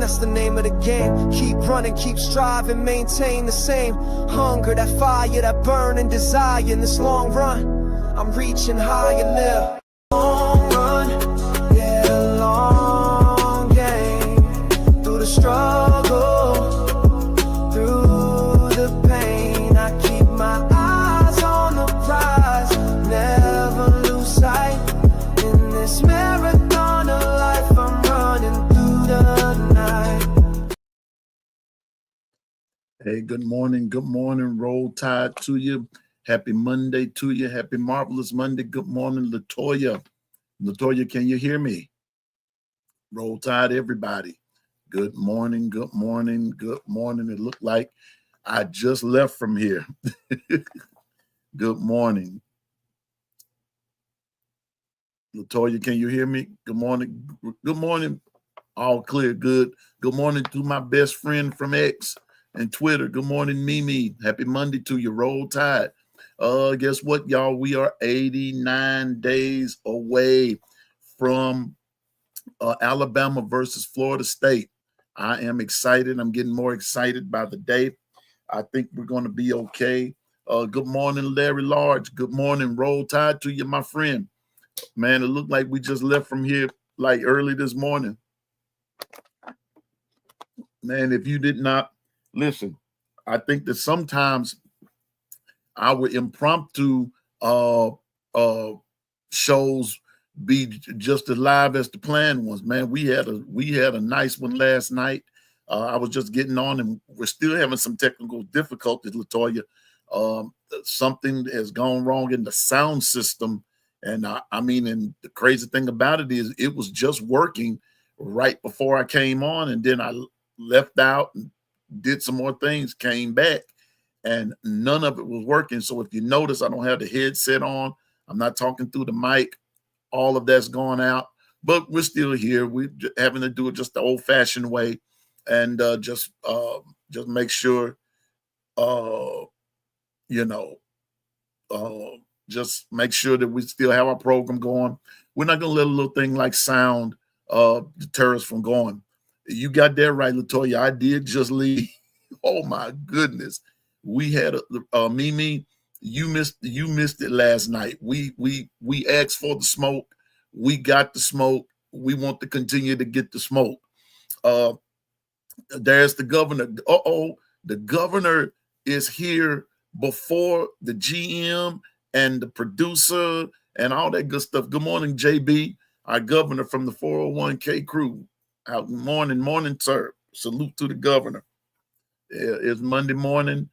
that's the name of the game. Keep running, keep striving, maintain the same hunger, that fire, that burning desire. In this long run, I'm reaching higher now. Long run, yeah, long game. Through the struggle, through the pain, I keep my eyes on the prize. Never lose sight in this marathon of life. I'm running through the night. Hey, good morning. Good morning. Roll Tide to you. Happy Monday to you. Happy Marvelous Monday. Good morning, Latoya. Latoya, can you hear me? Roll Tide, everybody. Good morning. Good morning. Good morning. It looked like I just left from here. Good morning. Latoya, can you hear me? Good morning. Good morning. All clear. Good. Good morning to my best friend from X and Twitter. Good morning, Mimi. Happy Monday to you. Roll Tide. Guess what, y'all? We are 89 days away from Alabama versus Florida State. I am excited. I'm getting more excited by the day. I think we're going to be okay. Good morning, Larry Large. Good morning. Roll Tide to you, my friend. Man, it looked like we just left from here like early this morning. Man, if you did not listen, I think that sometimes our impromptu shows be just as live as the planned ones. Man, we had a nice one last night. I was just getting on, and we're still having some technical difficulties, Latoya. Something has gone wrong in the sound system, and and the crazy thing about it is it was just working right before I came on, and then I left out and did some more things, came back, and none of it was working. So if you notice, I don't have the headset on. I'm not talking through the mic. All of that's gone out, but we're still here. We're having to do it just the old-fashioned way, and just make sure, just make sure that we still have our program going. We're not going to let a little thing like sound deter us from going. You got that right, Latoya. I did just leave. Oh my goodness. We had Mimi, you missed it last night. We asked for the smoke. We got the smoke. We want to continue to get the smoke. There's the governor. The governor is here before the GM and the producer and all that good stuff. Good morning, JB, our governor from the 401k crew. Out morning, sir. Salute to the governor. It's Monday morning.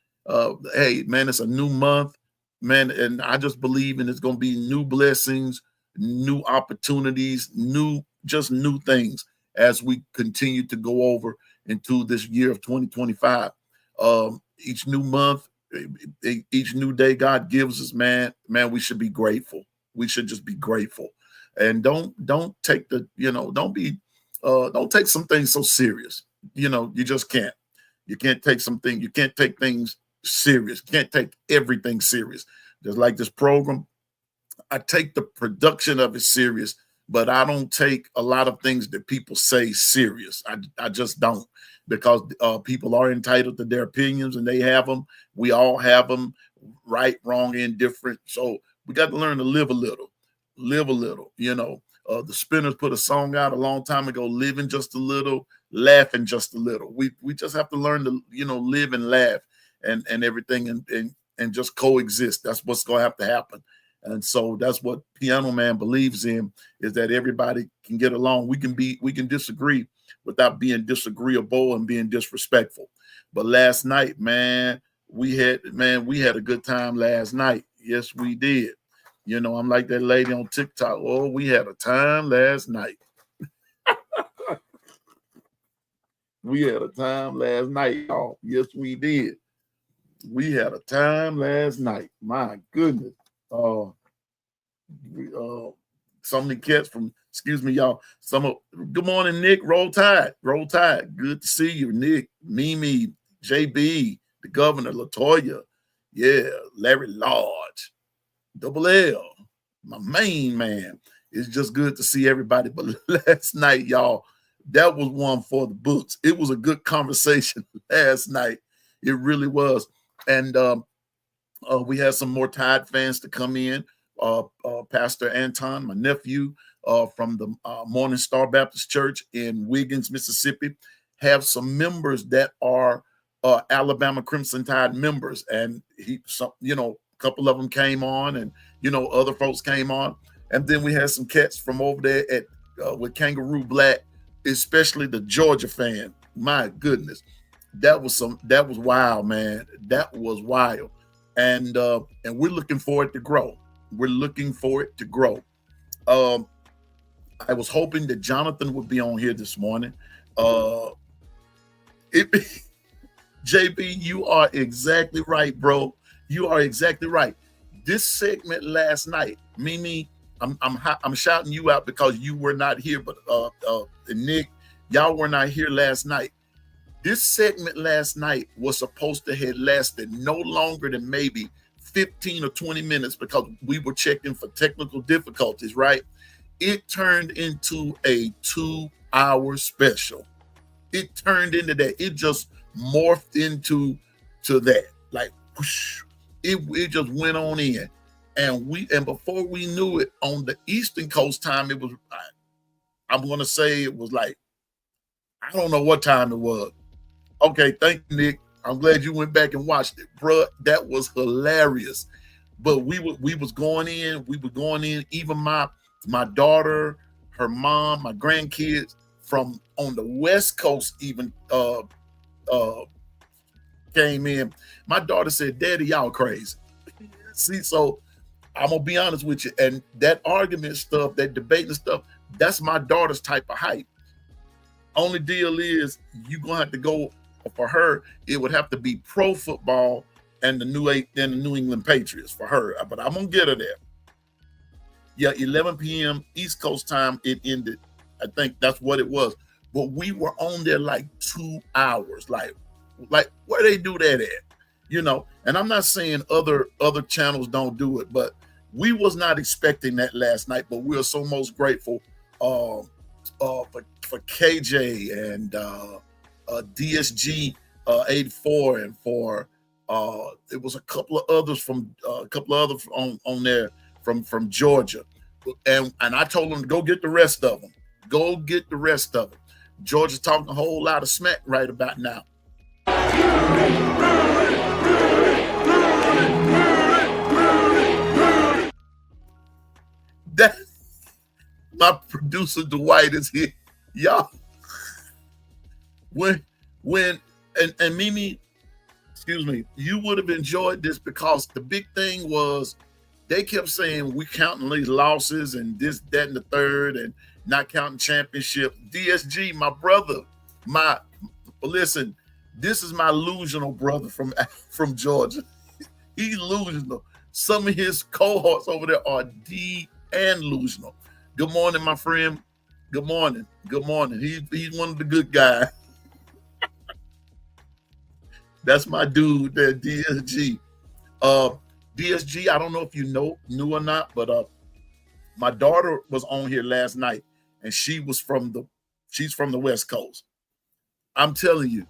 Hey, man, it's a new month, man, and I just believe it's going to be new blessings, new opportunities, new things as we continue to go over into this year of 2025. Each new month, each new day God gives us, man, we should be grateful. We should just be grateful, and don't take don't take some things so serious. You just can't. You can't take things serious. You can't take everything serious. Just like this program, I take the production of it serious, but I don't take a lot of things that people say serious. I just don't, because people are entitled to their opinions, and they have them. We all have them, right, wrong, indifferent. So we got to learn to live a little. The Spinners put a song out a long time ago, living just a little, laughing just a little. We just have to learn to, live and laugh and everything and just coexist. That's what's going to have to happen. And so that's what Piano Man believes in, is that everybody can get along. We can disagree without being disagreeable and being disrespectful. But last night, man, we had a good time last night. Yes, we did. I'm like that lady on TikTok. Oh, we had a time last night. We had a time last night, y'all. Yes, we did. We had a time last night. My goodness. So many cats from, excuse me, y'all. Good morning, Nick. Roll Tide. Roll Tide. Good to see you, Nick, Mimi, JB, the governor, Latoya. Yeah, Larry Large. Double L, my main man. It's just good to see everybody. But last night, y'all, that was one for the books. It was a good conversation last night. It really was. And we had some more Tide fans to come in. Pastor Anton, my nephew from the Morning Star Baptist Church in Wiggins, Mississippi, have some members that are Alabama Crimson Tide members. And a couple of them came on, and, other folks came on. And then we had some cats from over there at with Kangaroo Black, especially the Georgia fan. My goodness, that was wild, man. That was wild. And we're looking for it to grow. We're looking for it to grow. I was hoping that Jonathan would be on here this morning. JB, you are exactly right, bro. You are exactly right. This segment last night, Mimi, I'm shouting you out because you were not here, but Nick, y'all were not here last night. This segment last night was supposed to have lasted no longer than maybe 15 or 20 minutes because we were checking for technical difficulties, right? It turned into a 2-hour special. It turned into that. It just morphed into that. Like, whoosh, it just went on in. And before we knew it, on the Eastern Coast time, it was, I'm going to say it was like, I don't know what time it was. Okay, thank you, Nick. I'm glad you went back and watched it, bro. That was hilarious. But we was going in. We were going in. Even my daughter, her mom, my grandkids from on the West Coast even came in. My daughter said, "Daddy, y'all crazy." See, so I'm gonna be honest with you. And that argument stuff, that debating stuff, that's my daughter's type of hype. Only deal is you're gonna have to go for her. It would have to be pro football and the New England Patriots for her. But I'm gonna get her there. Yeah, 11 p.m. East Coast time. It ended. I think that's what it was. But we were on there like 2 hours. Like where they do that at? And I'm not saying other channels don't do it, but we was not expecting that last night. But we are so most grateful for KJ and DSG 84 and for it was a couple of others on there from Georgia, and I told them to go get the rest of them. Go get the rest of them. Georgia's talking a whole lot of smack right about now. That my producer Dwight is here, y'all. When and Mimi, excuse me, you would have enjoyed this because the big thing was they kept saying we counting these losses and this, that, and the third, and not counting championship. DSG, my brother, listen, this is my illusional brother from Georgia. He's illusional. Some of his cohorts over there are D and illusional. Good morning, my friend. Good morning. Good morning. He's one of the good guys. That's my dude there, DSG. DSG, I don't know if you knew or not, but my daughter was on here last night, and she's from the West Coast. I'm telling you,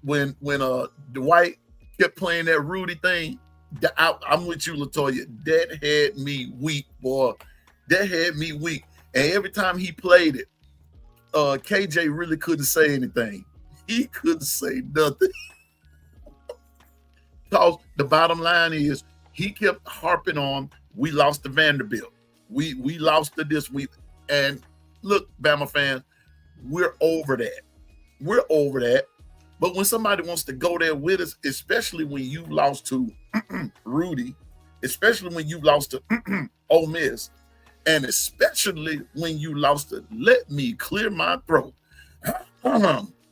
when Dwight kept playing that Rudy thing, I'm with you, Latoya. That had me weak, boy. That had me weak. And every time he played it, KJ really couldn't say anything. He couldn't say nothing. Because the bottom line is he kept harping on, we lost to Vanderbilt. We lost to this. And look, Bama fans, we're over that. We're over that. But when somebody wants to go there with us, especially when you lost to Rudy, especially when you lost to Ole Miss, and especially when you lost to, let me clear my throat,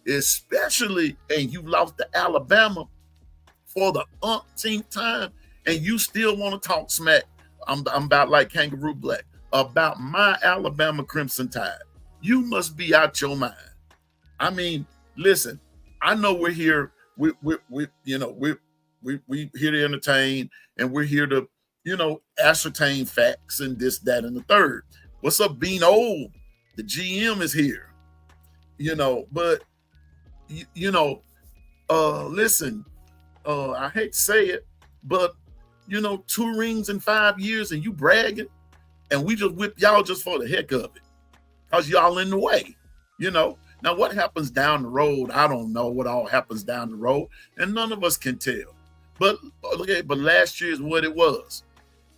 especially, and you lost to Alabama for the umpteenth time, and you still want to talk smack, I'm about like Kangaroo Black, about my Alabama Crimson Tide. You must be out your mind. I mean, listen, I know we're here. We're here to entertain, and we're here to, ascertain facts and this, that, and the third. What's up, Beano? The GM is here. But listen, I hate to say it, but 2 rings in 5 years and you bragging, and we just whip y'all just for the heck of it, because y'all in the way. Now what happens down the road, I don't know what all happens down the road, and none of us can tell. But okay, but last year is what it was.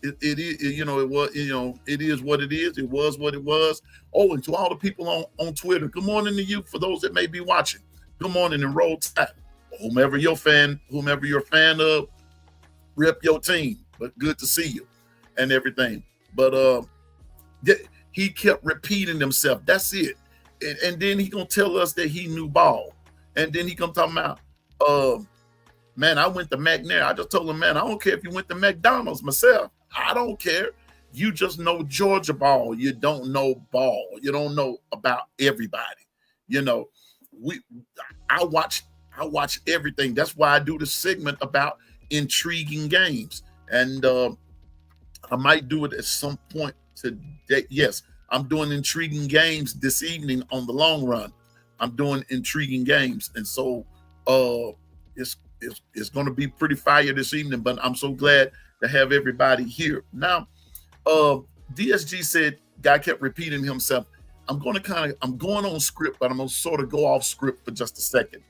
It is, it was, it is what it is. It was what it was. Oh, and to all the people on Twitter, good morning to you. For those that may be watching, good morning and roll tide. Whomever you're a fan of, rep your team. But good to see you and everything. But he kept repeating himself. That's it. And then he gonna tell us that he knew ball. And then he come talking about, man, I went to McNair. I just told him, man, I don't care if you went to McDonald's myself. I don't care. You just know Georgia ball. You don't know ball. You don't know about everybody. I watch everything. That's why I do the segment about intriguing games. And I might do it at some point today. Yes, I'm doing intriguing games this evening on the long run. I'm doing intriguing games. And so it's going to be pretty fire this evening, but I'm so glad to have everybody here. Now, DSG said, guy kept repeating himself. I'm going on script, but I'm going to sort of go off script for just a second,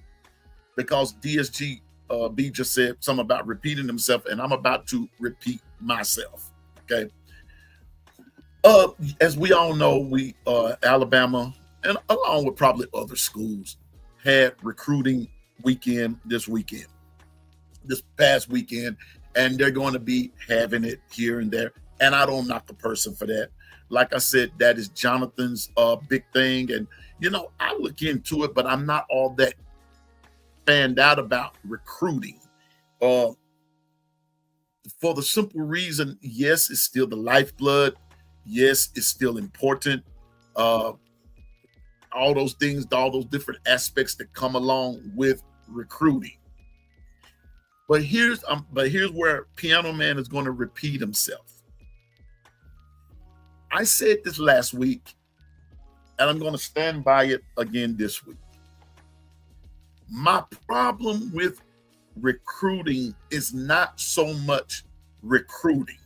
because DSG B just said something about repeating himself, and I'm about to repeat myself. Okay. As we all know, we Alabama, and along with probably other schools, had recruiting weekend this past weekend, and they're going to be having it here and there. And I don't knock a person for that. Like I said, that is Jonathan's big thing. And, I look into it, but I'm not all that fanned out about recruiting. For the simple reason, yes, it's still the lifeblood. Yes, it's still important. All those things, all those different aspects that come along with recruiting. But here's where Piano Man is going to repeat himself. I said this last week, and I'm going to stand by it again this week. My problem with recruiting is not so much recruiting.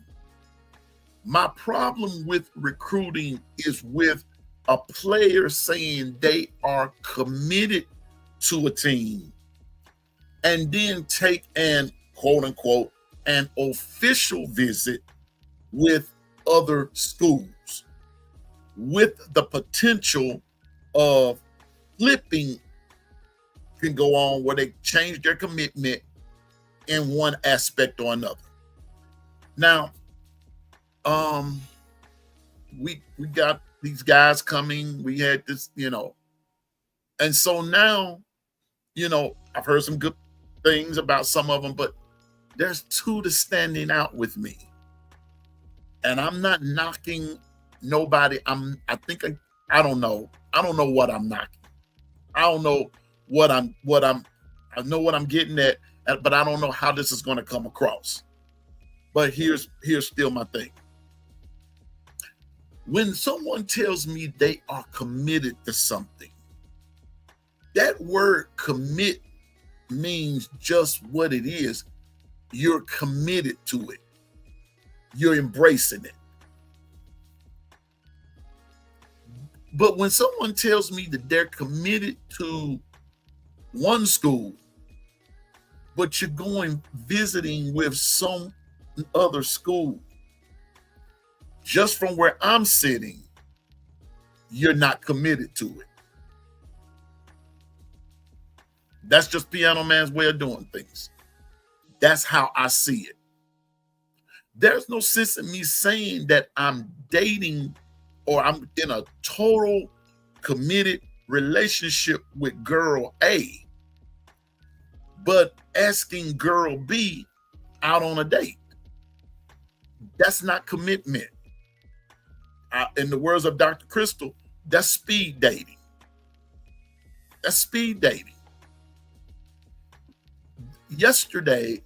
My problem with recruiting is with a player saying they are committed to a team and then take an quote unquote an official visit with other schools, with the potential of flipping can go on where they change their commitment in one aspect or another. Now, we got these guys coming. We had this, and so now, I've heard some good things about some of them, but there's two that's standing out with me. And I'm not knocking nobody. I don't know what I'm knocking. I don't know I know what I'm getting at, but I don't know how this is going to come across. But here's still my thing. When someone tells me they are committed to something, that word commit means just what it is. You're committed to it. You're embracing it. But when someone tells me that they're committed to one school, but you're going visiting with some other school, just from where I'm sitting, you're not committed to it. That's just Piano Man's way of doing things. That's how I see it. There's no sense in me saying that I'm dating or I'm in a total committed relationship with girl A, but asking girl B out on a date. That's not commitment. In the words of Dr. Crystal, that's speed dating. That's speed dating. Yesterday,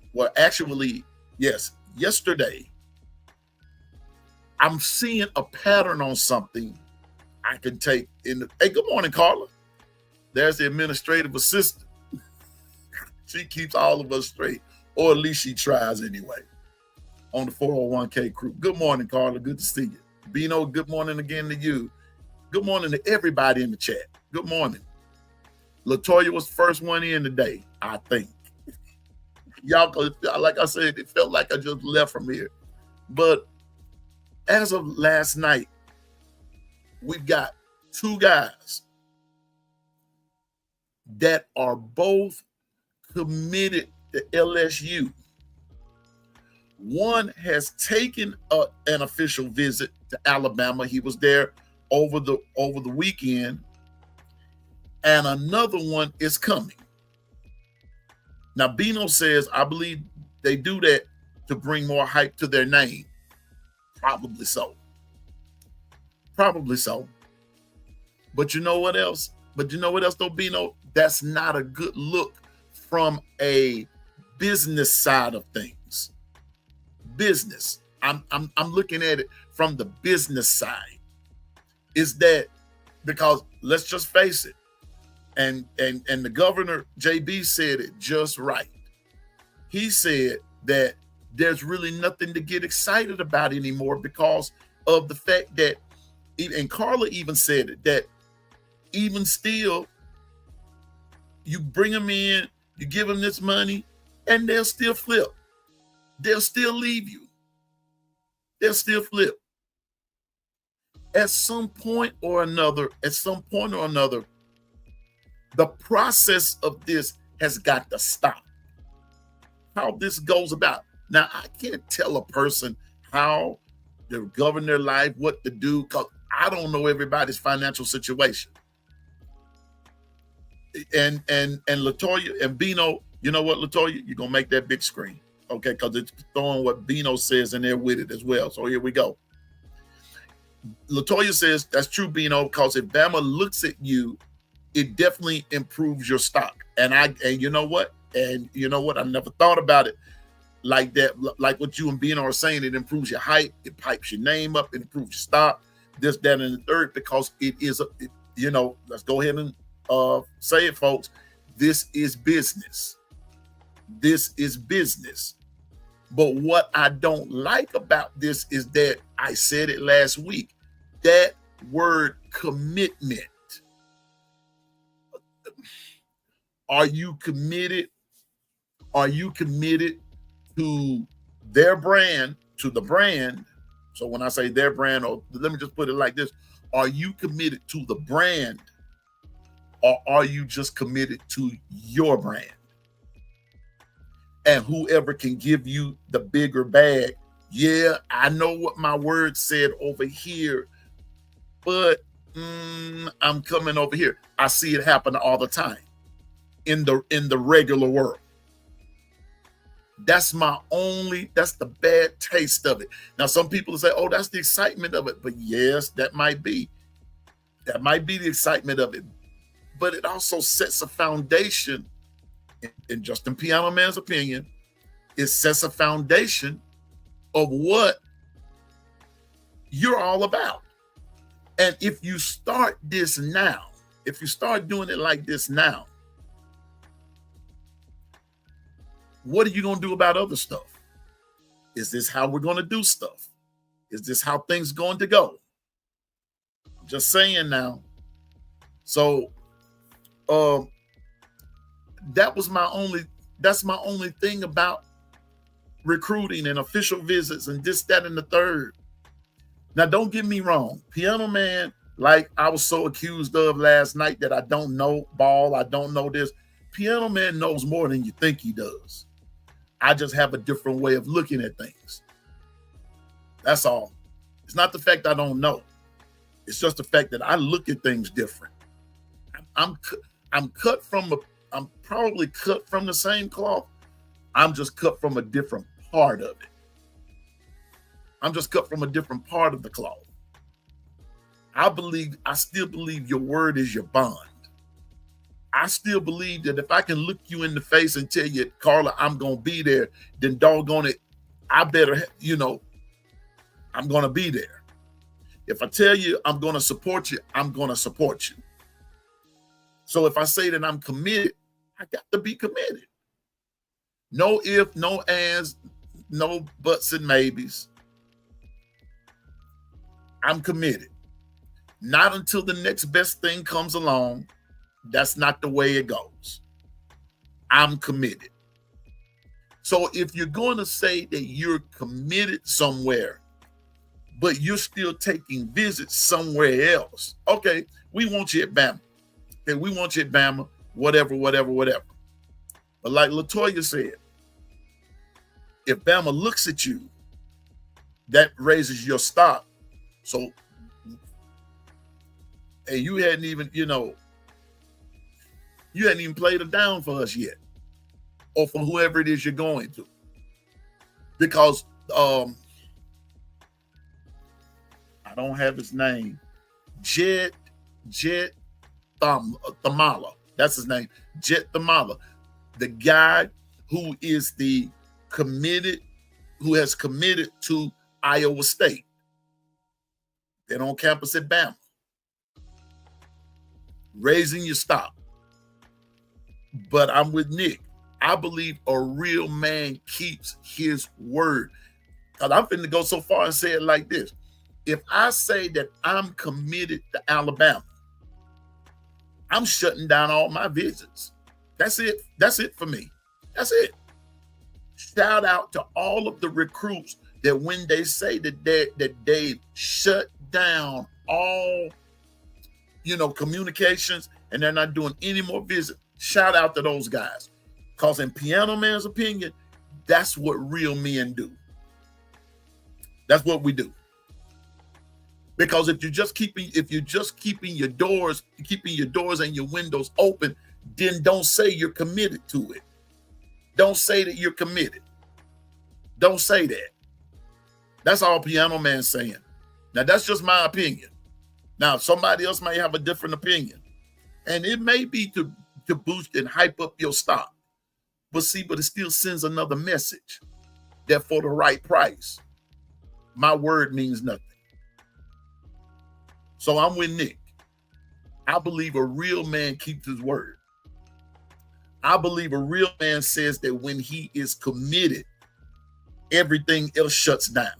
I'm seeing a pattern on something I can take in. Hey, good morning, Carla. There's the administrative assistant. She keeps all of us straight, or at least she tries anyway, on the 401k crew. Good morning, Carla. Good to see you. Bino, good morning again to you. Good morning to everybody in the chat. Good morning. Latoya was the first one in today, I think. Y'all, like I said, it felt like I just left from here. But as of last night, we've got two guys that are both committed to LSU. One has taken an official visit to Alabama. He was there over the weekend, and another one is coming. Now, Bino says, I believe they do that to bring more hype to their name. Probably so. Probably so. But you know what else? Though, Bino? That's not a good look from a business side of things. Business. I'm looking at it from the business side. Is that because let's just face it, and the governor JB said it just right. He said that there's really nothing to get excited about anymore because of the fact that, and Carla even said it, that even still, you bring them in, you give them this money, and they'll still flip. They'll still leave you. They'll still flip. At some point or another, the process of this has got to stop. How this goes about. Now, I can't tell a person how to govern their life, what to do, because I don't know everybody's financial situation. And Latoya and Bino, you know what, Latoya? You're going to make that big screen, okay? Because it's throwing what Bino says in there with it as well. So here we go. Latoya says, that's true, Bino, because if Bama looks at you, it definitely improves your stock. And you know what? I never thought about it like that. Like what you and Bino are saying, it improves your hype, it pipes your name up, it improves your stock, this, that, and the third, because it is, let's go ahead and say it, folks. This is business. This is business. But what I don't like about this is that I said it last week, that word commitment. Are you committed? Are you committed to their brand, to the brand? So when I say their brand, or let me just put it like this, are you committed to the brand, or are you just committed to your brand? And whoever can give you the bigger bag, yeah, I know what my word said over here, but I'm coming over here. I see it happen all the time in the regular world. That's the bad taste of it. Now, some people say, oh, that's the excitement of it. But yes, that might be the excitement of it. But it also sets a foundation, in Justin Piano Man's opinion, it sets a foundation of what you're all about. And if you start this now, if you start doing it like this now, what are you going to do about other stuff? Is this how we're going to do stuff? Is this how things going to go? I'm just saying now. So that's my only thing about recruiting and official visits and this, that, and the third. Now, don't get me wrong. Piano Man, like I was so accused of last night that I don't know ball, I don't know this. Piano Man knows more than you think he does. I just have a different way of looking at things. That's all. It's not the fact I don't know. It's just the fact that I look at things different. I'm probably cut from the same cloth. I'm just cut from a different part of it. I'm just cut from a different part of the cloth. I still believe your word is your bond. I still believe that if I can look you in the face and tell you, Carla, I'm going to be there, then doggone it, I better, I'm going to be there. If I tell you I'm going to support you, I'm going to support you. So if I say that I'm committed, I got to be committed. No if, no ands, no buts and maybes. I'm committed. Not until the next best thing comes along. That's not the way it goes. I'm committed. So if you're going to say that you're committed somewhere, but you're still taking visits somewhere else, okay, we want you at Bama. Okay, we want you at Bama, whatever. But like LaToya said, if Bama looks at you, that raises your stock. So, and you hadn't even, you hadn't even played it down for us yet, or for whoever it is you're going to. Because I don't have his name. Jet Thamala. That's his name. Jet Thamala. The guy who is who has committed to Iowa State. They're on campus at Bama. Raising your stock. But I'm with Nick. I believe a real man keeps his word. Because I'm finna go so far and say it like this. If I say that I'm committed to Alabama, I'm shutting down all my visits. That's it. That's it for me. That's it. Shout out to all of the recruits that when they say that they shut down all, communications and they're not doing any more visits. Shout out to those guys. Because in Piano Man's opinion, that's what real men do. That's what we do. Because if you're just keeping your doors and your windows open, then don't say you're committed to it. Don't say that you're committed. Don't say that. That's all Piano Man's saying. Now that's just my opinion. Now somebody else may have a different opinion, and it may be to boost and hype up your stock. But it still sends another message that for the right price, my word means nothing. So I'm with Nick. I believe a real man keeps his word. I believe a real man says that when he is committed, everything else shuts down.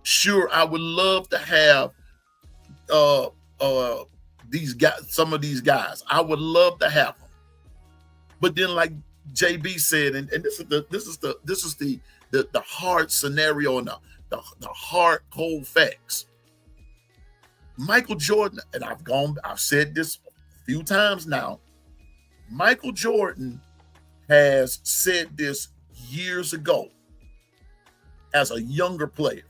Sure, I would love to have these guys, some of these guys. I would love to have them. But then, like JB said, and this is the hard scenario and the hard cold facts. Michael Jordan, and I've said this a few times now. Michael Jordan has said this years ago as a younger player.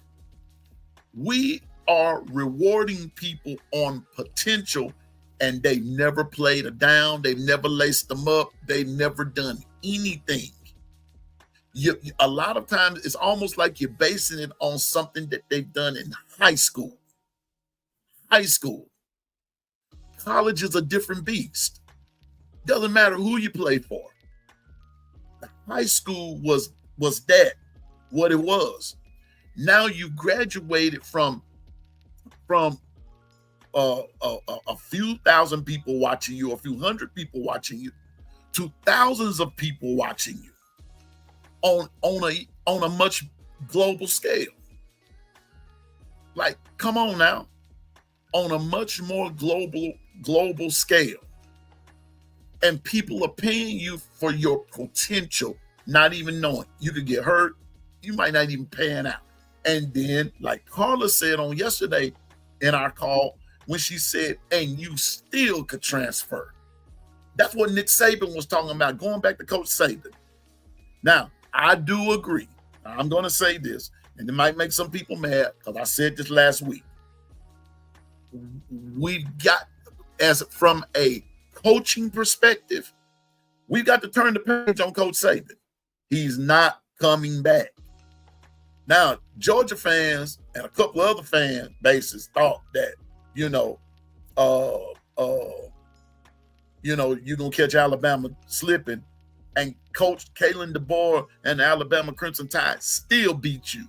We are rewarding people on potential, and they never played a down. They've never laced them up. They've never done anything. A lot of times it's almost like you're basing it on something that they've done in high school. High school. College is a different beast. Doesn't matter who you play for. High school was that, what it was. Now you graduated from a few thousand people watching you, a few hundred people watching you, to thousands of people watching you on a much global scale. Like, come on now. On a much more global scale. And people are paying you for your potential, not even knowing. You could get hurt. You might not even pan out. And then, like Carla said on yesterday in our call, when she said, and you still could transfer. That's what Nick Saban was talking about, going back to Coach Saban. Now, I do agree. I'm going to say this, and it might make some people mad because I said this last week. We've got, as from a coaching perspective, we've got to turn the page on Coach Saban. He's not coming back. Now, Georgia fans and a couple other fan bases thought that, you're gonna catch Alabama slipping, and Coach Kalen DeBoer and the Alabama Crimson Tide still beat you.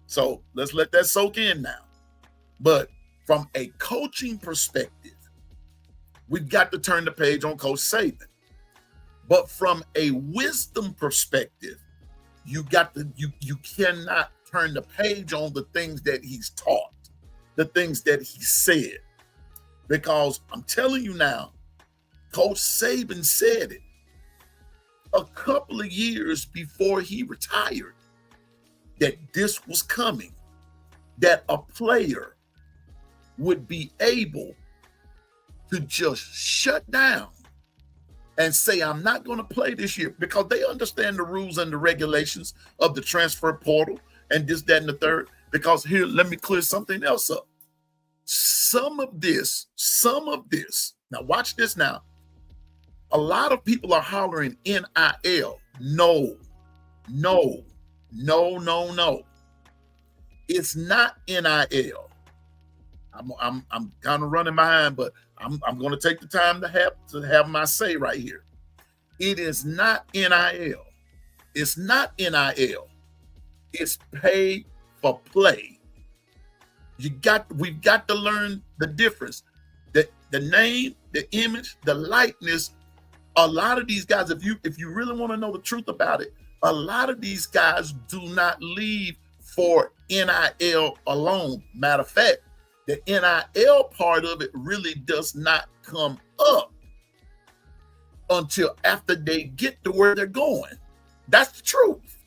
So let's let that soak in now. But from a coaching perspective, We've got to turn the page on Coach Saban. But from a wisdom perspective, you cannot turn the page on the things that he's taught, the things that he said. Because I'm telling you now, Coach Saban said it a couple of years before he retired, that this was coming, that a player would be able to just shut down and say, I'm not going to play this year, because they understand the rules and the regulations of the transfer portal and this, that, and the third. Because here, let me clear something else up. Some of this, now watch this now. A lot of people are hollering NIL. No. It's not NIL. I'm kind of running behind, but I'm going to take the time to have my say right here. It is not NIL. It's not NIL. It's pay for play. We've got to learn the difference. The name, the image, the likeness. A lot of these guys, if you really want to know the truth about it, a lot of these guys do not leave for NIL alone. Matter of fact, the NIL part of it really does not come up until after they get to where they're going. That's the truth.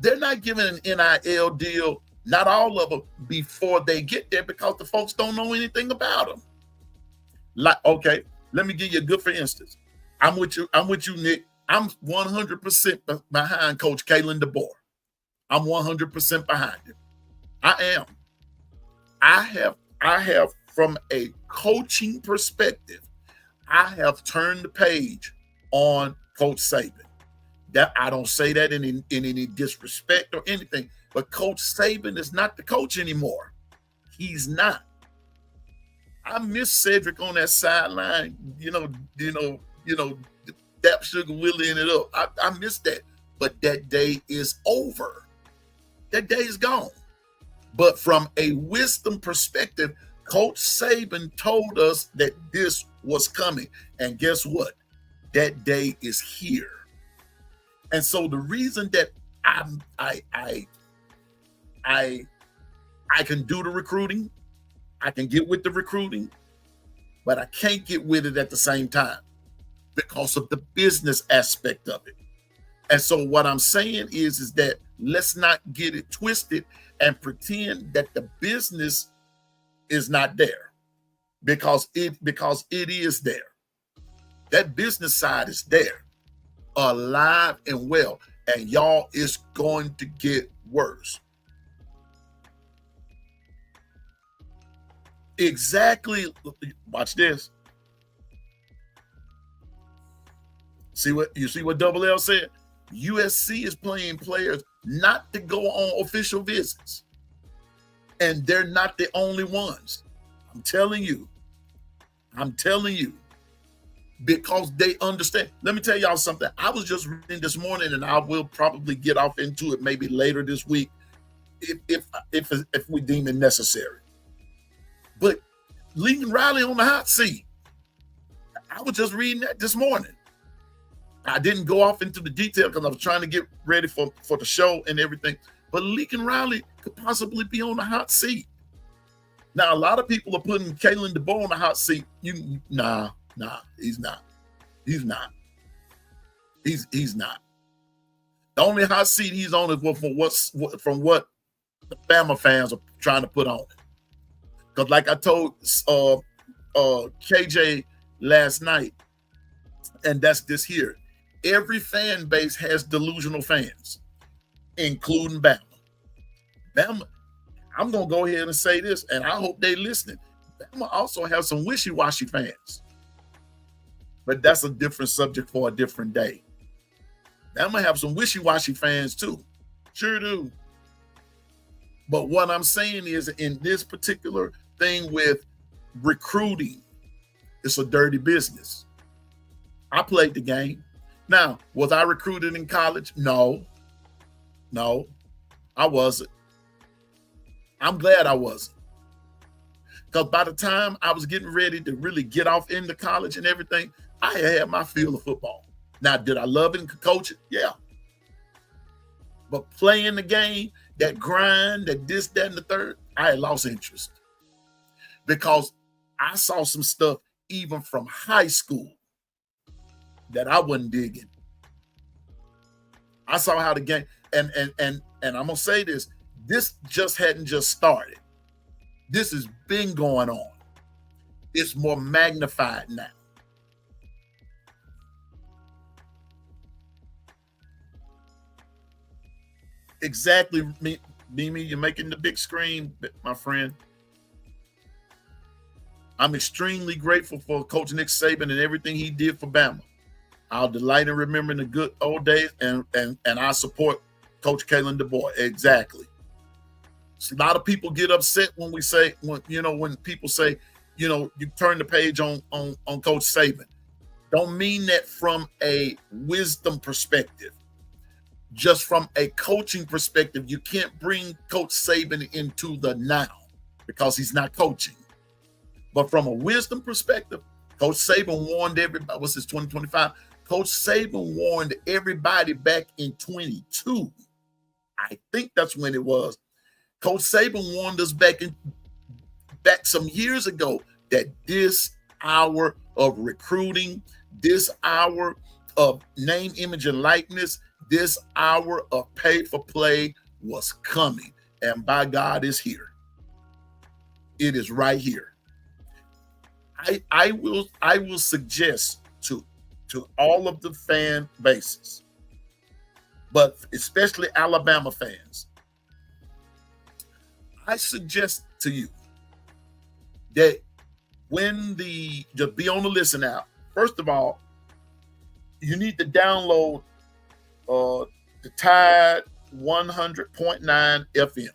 They're not giving an NIL deal, not all of them, before they get there, because the folks don't know anything about them. Like, okay, let me give you a good for instance. I'm with you, Nick. I'm 100% behind Coach Kalen DeBoer. I'm 100% behind him. I am. I have, from a coaching perspective, I have turned the page on Coach Saban. That I don't say that in any disrespect or anything, but Coach Saban is not the coach anymore. He's not. I miss Cedric on that sideline, Dap Sugar Willie in it up. I miss that. But that day is over. That day is gone. But from a wisdom perspective, Coach Saban told us that this was coming. And guess what? That day is here. And so the reason that I can do the recruiting, I can get with the recruiting, but I can't get with it at the same time because of the business aspect of it. And so what I'm saying is that let's not get it twisted and pretend that the business is not there, because it is there. That business side is there, alive and well, and y'all, it's going to get worse. Exactly. Watch this. See what Double L said? USC is playing players not to go on official visits. And they're not the only ones. I'm telling you. Because they understand. Let me tell y'all something. I was just reading this morning, and I will probably get off into it maybe later this week if we deem it necessary. But Lincoln Riley on the hot seat. I was just reading that this morning. I didn't go off into the detail because I was trying to get ready for the show and everything. But Lincoln Riley could possibly be on the hot seat. Now, a lot of people are putting Kalen DeBoer on the hot seat. Nah, he's not. He's not. The only hot seat he's on is from what the Bama fans are trying to put on it. Because like I told KJ last night, and that's this here, every fan base has delusional fans, including Bama. Bama, I'm going to go ahead and say this, and I hope they listening. Bama also have some wishy-washy fans. But that's a different subject for a different day. Bama have some wishy-washy fans too. Sure do. But what I'm saying is, in this particular thing with recruiting, it's a dirty business. I played the game. Now, was I recruited in college? No, I wasn't. I'm glad I wasn't. Because by the time I was getting ready to really get off into college and everything, I had my feel of football. Now, did I love it and could coach it? Yeah. But playing the game, that grind, that this, that, and the third, I had lost interest. Because I saw some stuff even from high school that I wasn't digging. I saw how the game, and I'm gonna say this just hadn't just started. This has been going on. It's more magnified now. Exactly, Mimi, you're making the big screen, my friend. I'm extremely grateful for Coach Nick Saban and everything he did for Bama. I'll delight in remembering the good old days, and I support Coach Kalen DeBoer. Exactly. So a lot of people get upset when we say, when people say, you turn the page on Coach Saban. Don't mean that from a wisdom perspective. Just from a coaching perspective, you can't bring Coach Saban into the now because he's not coaching. But from a wisdom perspective, Coach Saban warned everybody. What's this, 2025? Coach Saban warned everybody back in 22. I think that's when it was. Coach Saban warned us back some years ago that this hour of recruiting, this hour of name, image, and likeness, this hour of pay for play was coming. And by God, it's here. It is right here. I will suggest to all of the fan bases, but especially Alabama fans, I suggest to you that just be on the listen app. First of all, you need to download the Tide 100.9 FM.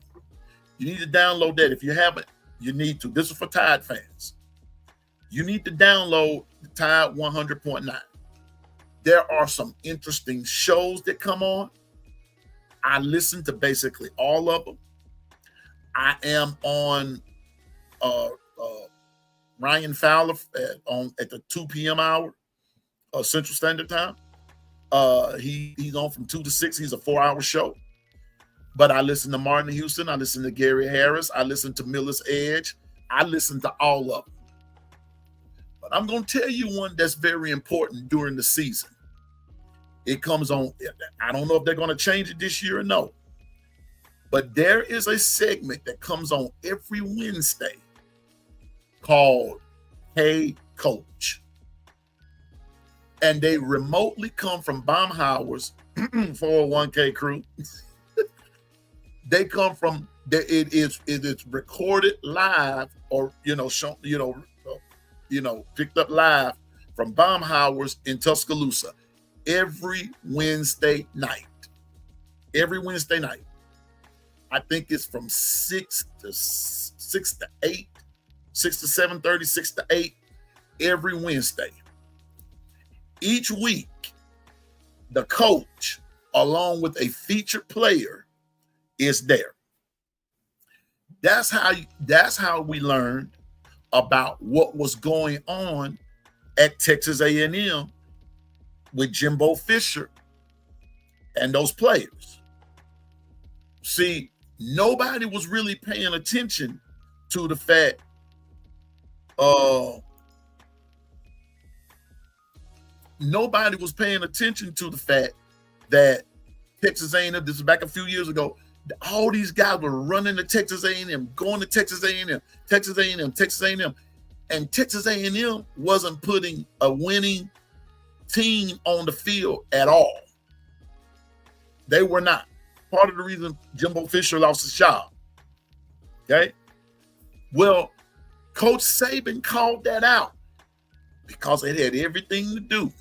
You need to download that. If you haven't, you need to. This is for Tide fans. You need to download the Tide 100.9. There are some interesting shows that come on. I listen to basically all of them. I am on Ryan Fowler at the 2 p.m. hour Central Standard Time. He's on from 2 to 6. He's a 4-hour show. But I listen to Martin Houston. I listen to Gary Harris. I listen to Miller's Edge. I listen to all of them. But I'm going to tell you one that's very important during the season. It comes on. I don't know if they're going to change it this year or no. But there is a segment that comes on every Wednesday called Hey Coach. And they remotely come from Baumhauer's 401k crew. They come from it is recorded live or shown, picked up live from Baumhauer's in Tuscaloosa every Wednesday night. Every Wednesday night. I think it's from 6 to 8, 6 to 7:30, 6 to 8 every Wednesday. Each week, the coach, along with a featured player, is there. That's how we learned about what was going on at Texas A&M with Jimbo Fisher and those players. See, nobody was really paying attention to the fact that Texas A&M, this is back a few years ago, all these guys were running to Texas A&M, going to Texas A&M, Texas A&M, Texas A&M. And Texas A&M wasn't putting a winning team on the field at all. They were not. Part of the reason Jimbo Fisher lost his job. Okay? Well, Coach Saban called that out because it had everything to do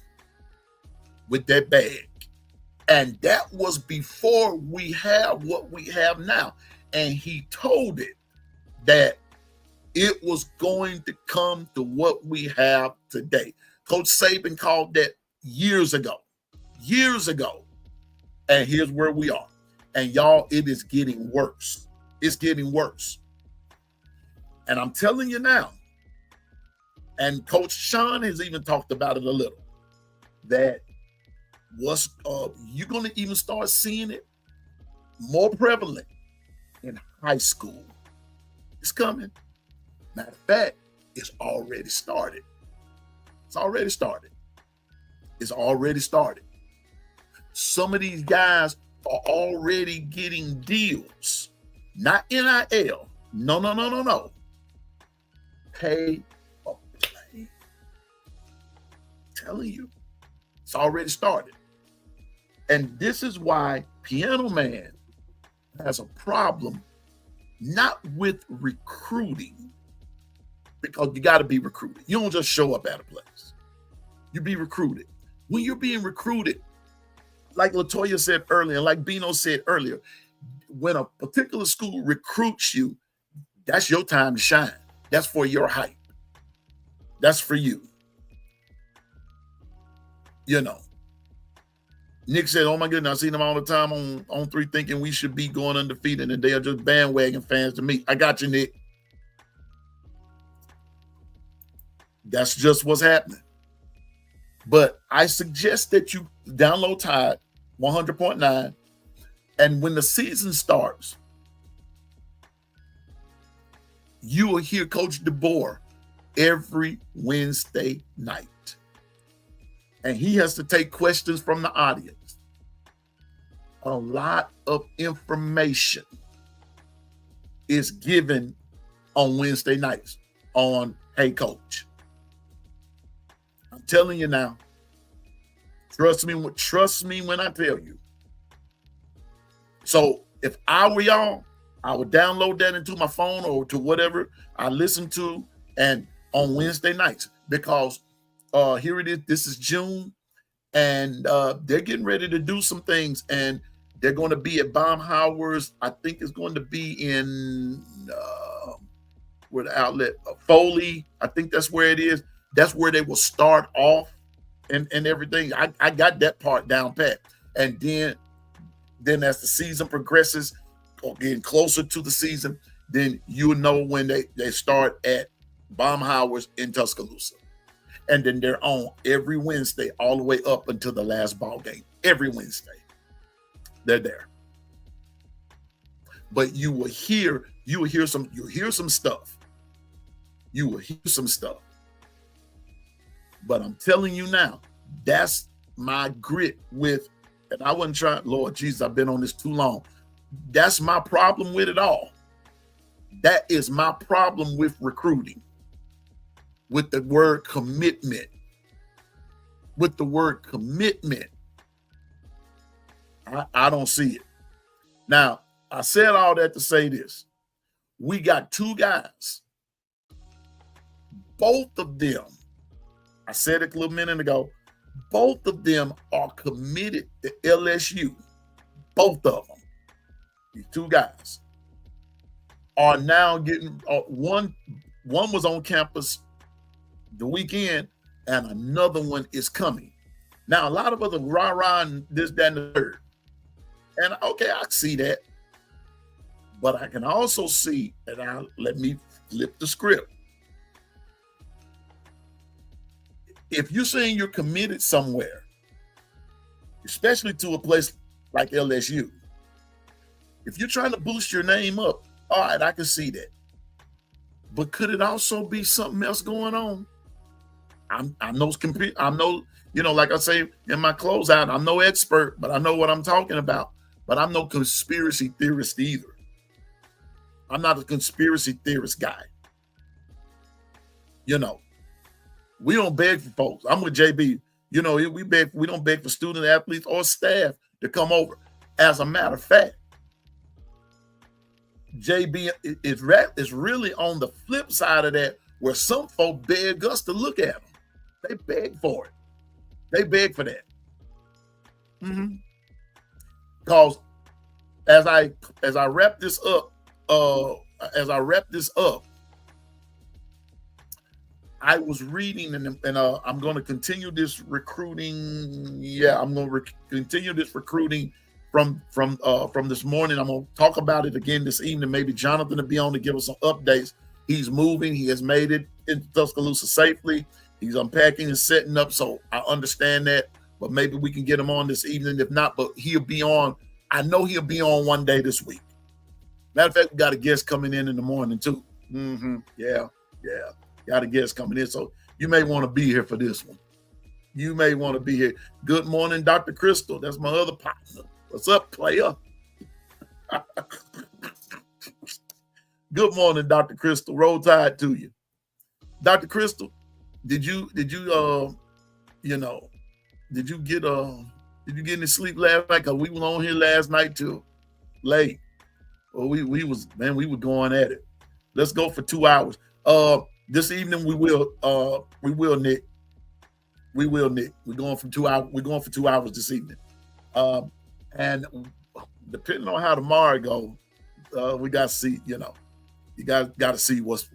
with that bag. And that was before we have what we have now. And he told it that it was going to come to what we have today. Coach Saban called that years ago. And here's where we are. And y'all, it is getting worse. It's getting worse. And I'm telling you now, and Coach Sean has even talked about it a little, that you're going to even start seeing it more prevalent in high school. It's coming. Matter of fact, it's already started. It's already started. It's already started. Some of these guys are already getting deals. Not NIL. No. Pay or play. I'm telling you, it's already started. And this is why Piano Man has a problem, not with recruiting, because you got to be recruited. You don't just show up at a place. You be recruited. When you're being recruited, like Latoya said earlier, like Bino said earlier, when a particular school recruits you, that's your time to shine. That's for your hype. That's for you. You know. Nick said, oh my goodness, I see them all the time on 3 thinking we should be going undefeated, and they are just bandwagon fans to me. I got you, Nick. That's just what's happening. But I suggest that you download Tide 100.9, and when the season starts, you will hear Coach DeBoer every Wednesday night. And he has to take questions from the audience. A lot of information is given on Wednesday nights on Hey Coach. I'm telling you now. Trust me when I tell you. So if I were y'all, I would download that into my phone or to whatever I listen to, and on Wednesday nights, because here it is. This is June, and they're getting ready to do some things, and they're going to be at Baumhauer's. I think it's going to be in where the outlet Foley. I think that's where it is. That's where they will start off and everything. I got that part down pat, and then as the season progresses, or getting closer to the season, then you'll know when they start at Baumhauer's in Tuscaloosa. And then they're on every Wednesday all the way up until the last ball game. Every Wednesday, they're there. But you will hear some stuff. You will hear some stuff. But I'm telling you now, that's my grit with, and I wasn't trying, Lord Jesus, I've been on this too long. That's my problem with it all. That is my problem with recruiting. With the word commitment. With the word commitment. I don't see it. Now, I said all that to say this. We got 2 guys. Both of them, I said it a little minute ago, both of them are committed to LSU. Both of them. These 2 guys are now getting, one was on campus the weekend, and another one is coming. Now, a lot of other rah-rah and this, that, and the third. And okay, I see that. But I can also see, and let me flip the script. If you're saying you're committed somewhere, especially to a place like LSU, if you're trying to boost your name up, all right, I can see that. But could it also be something else going on? I'm no, like I say in my closeout, I'm no expert, but I know what I'm talking about. But I'm no conspiracy theorist either. I'm not a conspiracy theorist guy. We don't beg for folks. I'm with JB. We don't beg for student athletes or staff to come over. As a matter of fact, JB is really on the flip side of that, where some folk beg us to look at them. They beg for it. They beg for that. Because as I wrap this up, I was reading, and I'm going to continue this recruiting. Yeah, I'm going to continue this recruiting from this morning. I'm going to talk about it again this evening. Maybe Jonathan will be on to give us some updates. He's moving. He has made it into Tuscaloosa safely. He's unpacking and setting up. So I understand that. But maybe we can get him on this evening. If not, but he'll be on. I know he'll be on one day this week. Matter of fact, we got a guest coming in the morning too. Yeah. Got a guest coming in. So you may want to be here for this one. You may want to be here. Good morning, Dr. Crystal. That's my other partner. What's up, player? Good morning, Dr. Crystal. Roll Tide to you. Dr. Crystal, did you get any sleep last night? Because we were on here last night too, late. Well, we were going at it. Let's go for 2 hours. This evening we will, Nick. We will, Nick. We're going for 2 hours. We're going for 2 hours this evening. And depending on how tomorrow goes, we got to see. You got to see what's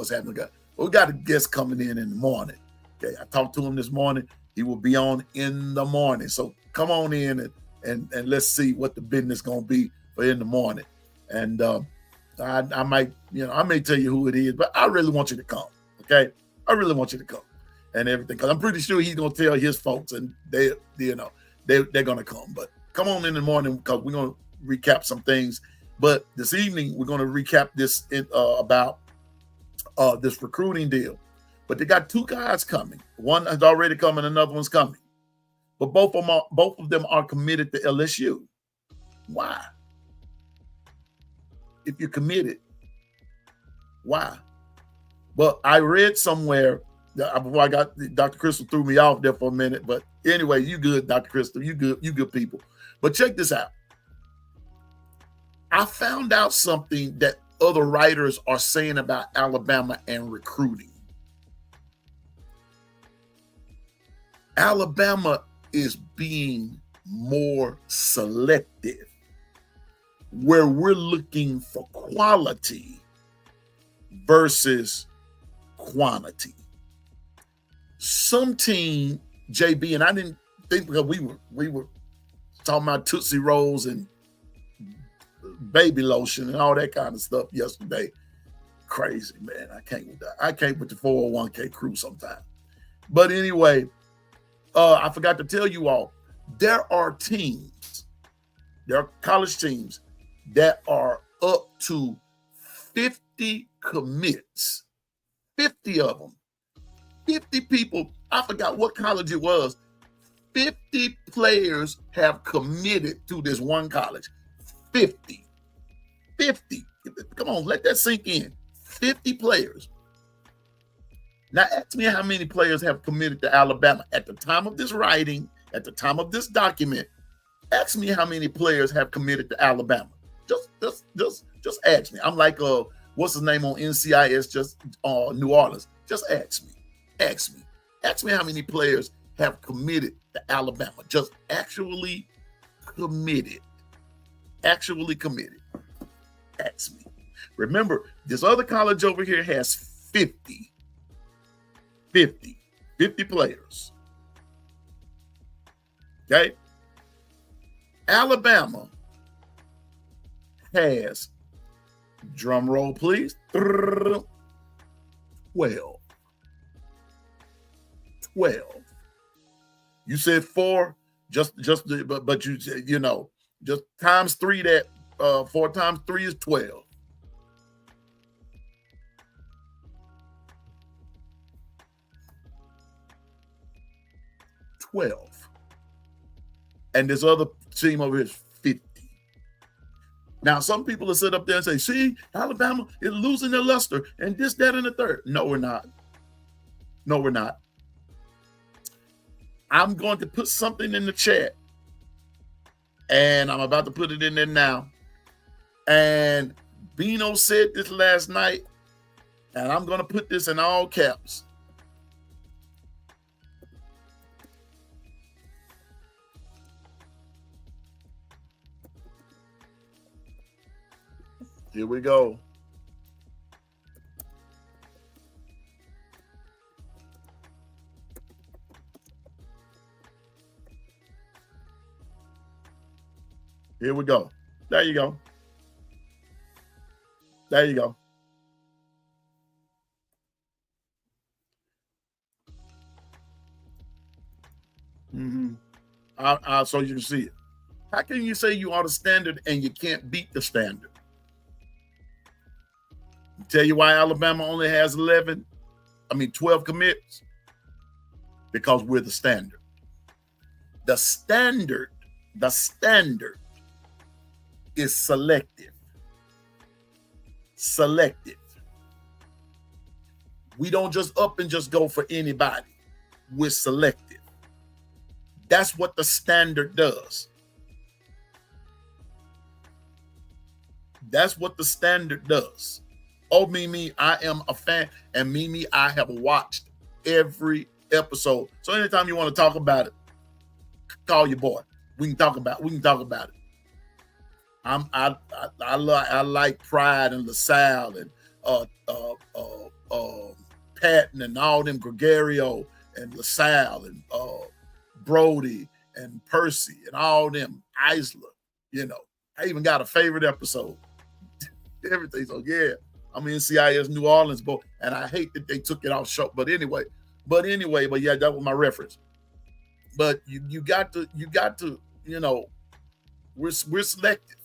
happening. We got a guest coming in the morning. Okay, I talked to him this morning. He will be on in the morning. So come on in and let's see what the business gonna be for in the morning. And I might, I may tell you who it is, but I really want you to come. Okay, I really want you to come and everything, because I'm pretty sure he's gonna tell his folks, and they're gonna come. But come on in the morning, because we're gonna recap some things. But this evening we're gonna recap this about this recruiting deal. But they got 2 guys coming. One has already come and another one's coming. But both of them are committed to LSU. Why? If you're committed, why? Well, I read somewhere before I got Dr. Crystal threw me off there for a minute. But anyway, you good, Dr. Crystal. You good people. But check this out. I found out something that other writers are saying about Alabama and recruiting. Alabama is being more selective, where we're looking for quality versus quantity. Some team, JB, and I didn't think, because we were talking about Tootsie Rolls and baby lotion and all that kind of stuff yesterday. Crazy, man. I can't with that. I can't with the 401k crew sometimes. But anyway, I forgot to tell you all, there are college teams that are up to 50 commits, 50 of them, 50 people. I forgot what college it was. 50 players have committed to this one college. 50. Come on, let that sink in. 50 players. Now, ask me how many players have committed to Alabama at the time of this writing, at the time of this document. Ask me how many players have committed to Alabama. Just ask me. I'm like, what's his name on NCIS? Just New Orleans. Just ask me. Ask me how many players have committed to Alabama. Just actually committed. Ask me. Remember, this other college over here has 50 players. Okay? Alabama has, drum roll please, 12. You said 4, but you said, just times 3, that 4 times 3 is 12. 12. And this other team over here is 50. Now, some people will sit up there and say, see, Alabama is losing their luster and this, that, and the third. No, we're not. I'm going to put something in the chat, and I'm about to put it in there now. And Bino said this last night, and I'm going to put this in all caps. Here we go. Here we go. There you go. So you can see it. How can you say you are the standard and you can't beat the standard? I'll tell you why Alabama only has 12 commits. Because we're the standard. The standard is selective. Selective. We don't just up and just go for anybody. We're selective. That's what the standard does. That's what the standard does. Oh, Mimi, I am a fan. And Mimi, I have watched every episode. So anytime you want to talk about it, call your boy. We can talk about it. I like Pride and LaSalle and Patton and all them, Gregorio and LaSalle and Brody and Percy and all them, Isla. I even got a favorite episode. Everything. So yeah, I'm in CIS New Orleans, and I hate that they took it off show. But anyway, yeah, that was my reference. But you got to, we're selective.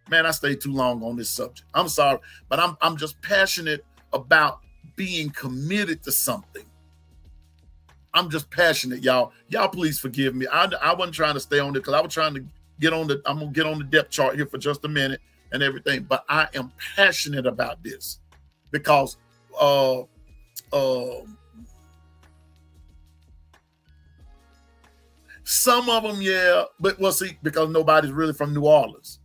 Man, I stayed too long on this subject. I'm sorry, but I'm just passionate about being committed to something. I'm just passionate, y'all. Y'all please forgive me. I wasn't trying to stay on it because I was trying to I'm gonna get on the depth chart here for just a minute and everything. But I am passionate about this because some of them, yeah, but we'll see, because nobody's really from New Orleans.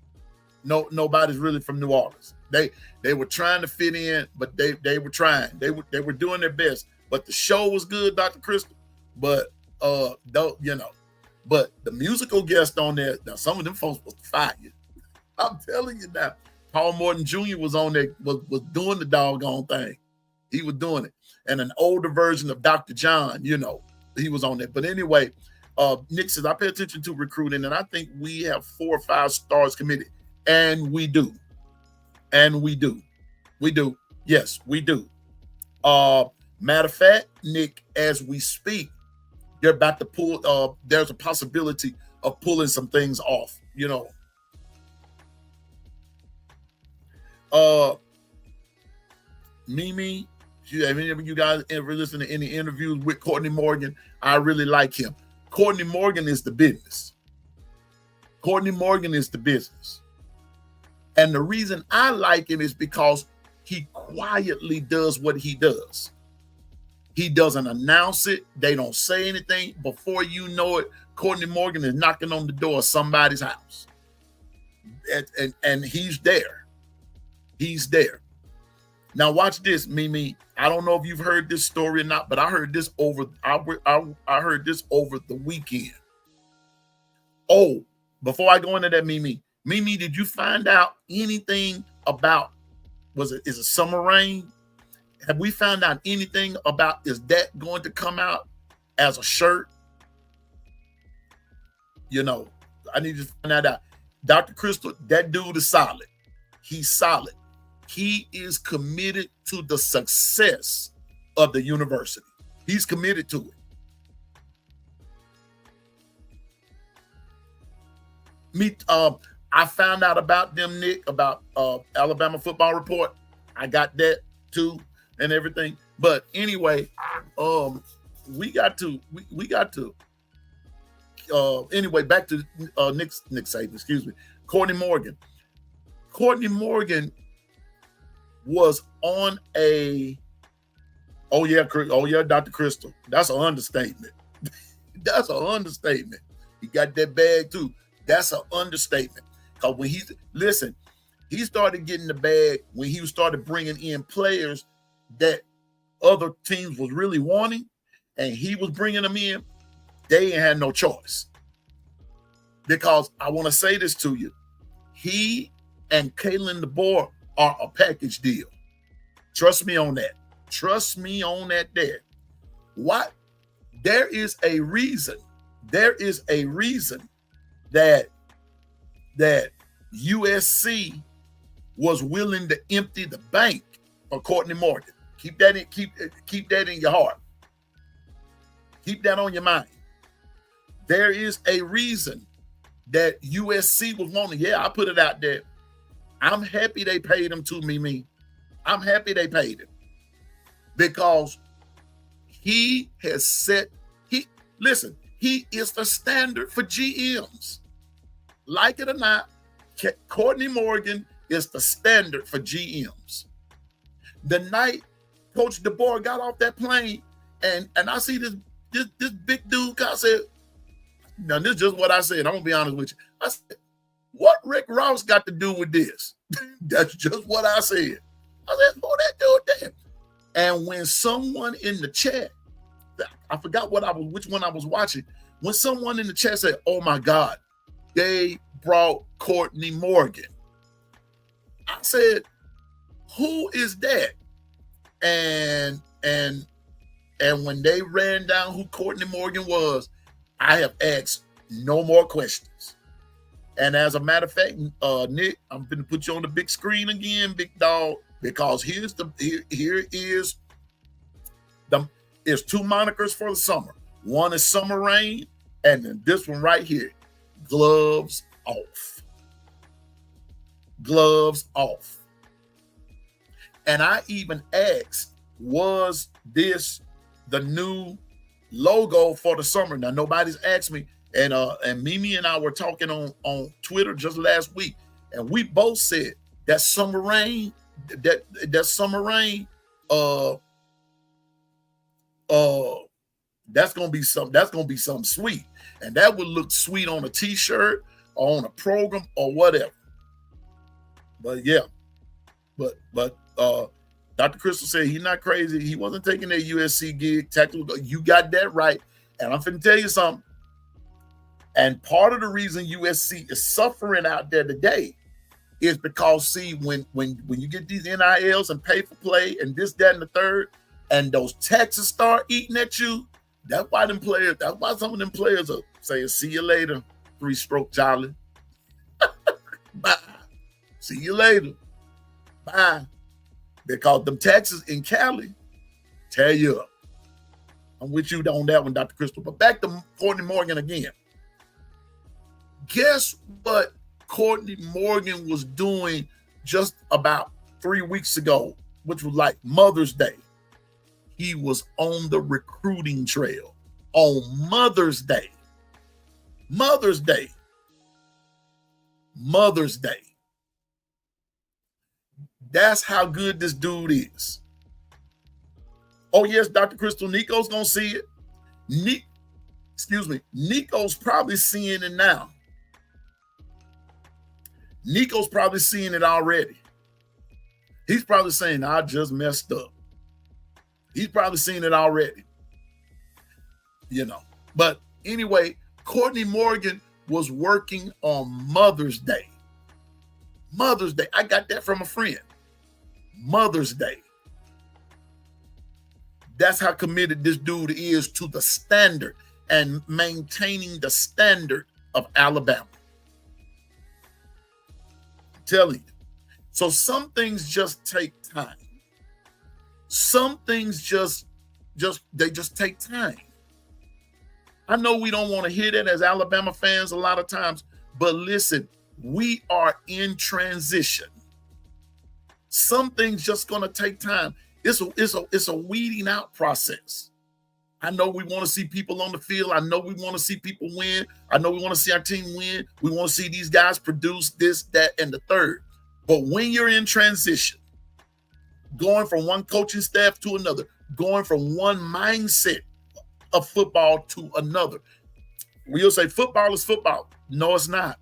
Nobody's really from New Orleans. They were trying to fit in, but they were trying. They were doing their best. But the show was good, Dr. Crystal. But but the musical guest on there, now some of them folks was fire. I'm telling you now. Paul Morton Jr. was on there, was doing the doggone thing. He was doing it. And an older version of Dr. John, he was on there. But anyway, Nick says, I pay attention to recruiting, and I think we have 4 or 5 stars committed. And we do. Yes, we do. Matter of fact, Nick, as we speak, they're about to pull, there's a possibility of pulling some things off, Mimi, have any of you guys ever listened to any interviews with Courtney Morgan? I really like him. Courtney Morgan is the business. And the reason I like him is because he quietly does what he does. He doesn't announce it. They don't say anything. Before you know it, Courtney Morgan is knocking on the door of somebody's house. And he's there. Now watch this, Mimi. I don't know if you've heard this story or not, but I heard this over the weekend. Oh, before I go into that, Mimi, did you find out anything about, is it Summer Rain? Have we found out anything about, is that going to come out as a shirt? I need to find that out. Dr. Crystal, that dude is solid. He's solid. He is committed to the success of the university. He's committed to it. I found out about them, Nick, about Alabama Football Report. I got that too and everything. But anyway, we got to anyway, back to Nick Saban, excuse me. Courtney Morgan. Courtney Morgan was on oh yeah, Dr. Crystal. That's an understatement. That's an understatement. He got that bag too. That's an understatement. Because when he started getting the bag when he started bringing in players that other teams was really wanting, and he was bringing them in, they ain't had no choice. Because I want to say this to you, he and Kalen DeBoer are a package deal. Trust me on that. There. What? There is a reason that USC was willing to empty the bank for Courtney Morgan. Keep that in your heart. Keep that on your mind. There is a reason that USC was wanting. Yeah, I put it out there. I'm happy they paid him to me. I'm happy they paid him because he has set, he is the standard for GMs. Like it or not, Courtney Morgan is the standard for GMs. The night Coach DeBoer got off that plane, and I see this big dude, I said, now this is just what I said. I'm gonna be honest with you. I said, what Rick Ross got to do with this? That's just what I said. I said, who that dude there? And when someone in the chat, I forgot which one I was watching, when someone in the chat said, oh my God, they brought Courtney Morgan. I said, who is that? And when they ran down who Courtney Morgan was, I have asked no more questions. And as a matter of fact, Nick, I'm going to put you on the big screen again, big dog, because here is there's two monikers for the summer. One is Summer Rain, and then this one right here, Gloves Off. Gloves Off. And I even asked, was this the new logo for the summer? Now, nobody's asked me. And Mimi and I were talking on Twitter just last week, and we both said that Summer Rain, that Summer Rain, that's gonna be something sweet, and that would look sweet on a t-shirt or on a program or whatever. But yeah, but Dr. Crystal said he's not crazy. He wasn't taking that USC gig. Tactical, you got that right. And I'm finna tell you something. And part of the reason USC is suffering out there today is because, see, when you get these NILs and pay for play and this, that, and the third, and those taxes start eating at you, that's why some of them players are saying, see you later, 3-stroke Charlie. Bye. See you later. Bye. Because them taxes in Cali tear you up. I'm with you on that one, Dr. Crystal. But back to Courtney Morgan again. Guess what Courtney Morgan was doing just about 3 weeks ago, which was like Mother's Day? He was on the recruiting trail on Mother's Day. Mother's Day. Mother's Day. That's how good this dude is. Oh, yes, Dr. Crystal, Nico's going to see it. Nico's probably seeing it now. Nico's probably seeing it already. He's probably saying, I just messed up. He's probably seen it already. But anyway, Courtney Morgan was working on Mother's Day. Mother's Day. I got that from a friend. Mother's Day. That's how committed this dude is to the standard and maintaining the standard of Alabama. I'm telling you. So some things just take time. Some things just take time. I know we don't want to hear that as Alabama fans a lot of times, but listen, we are in transition. Some things just gonna take time. It's a weeding out process. I know we want to see people on the field. I know we want to see people win. I know we want to see our team win. We want to see these guys produce this, that, and the third. But when you're in transition, going from one coaching staff to another, going from one mindset of football to another, we'll say football is football. No, it's not.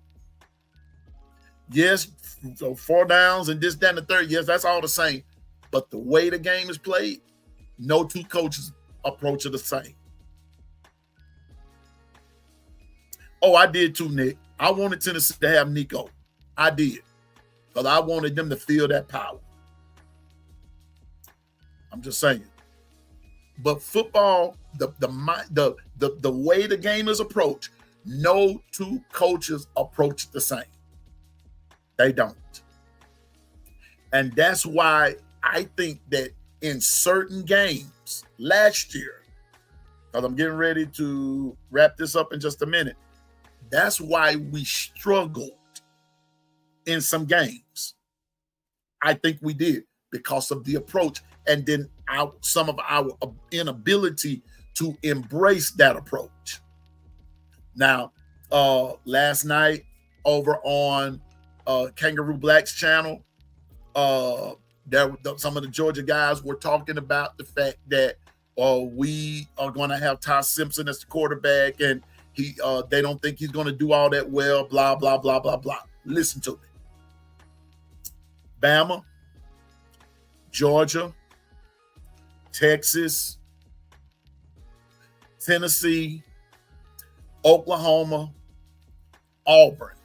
Yes, so 4 downs and this, that, and the third. Yes, that's all the same. But the way the game is played, no two coaches approach it the same. Oh, I did too, Nick. I wanted Tennessee to have Nico. I did. Because I wanted them to feel that power. I'm just saying. But football, the way the game is approached, no two coaches approach it the same. They don't. And that's why I think that in certain games last year, because I'm getting ready to wrap this up in just a minute. That's why we struggled in some games. I think we did because of the approach, and then some of our inability to embrace that approach. Now, last night over on Kangaroo Black's channel, some of the Georgia guys were talking about the fact that we are going to have Ty Simpson as the quarterback, and they don't think he's going to do all that well, blah, blah, blah, blah, blah. Listen to me. Bama, Georgia, Texas, Tennessee, Oklahoma, Auburn.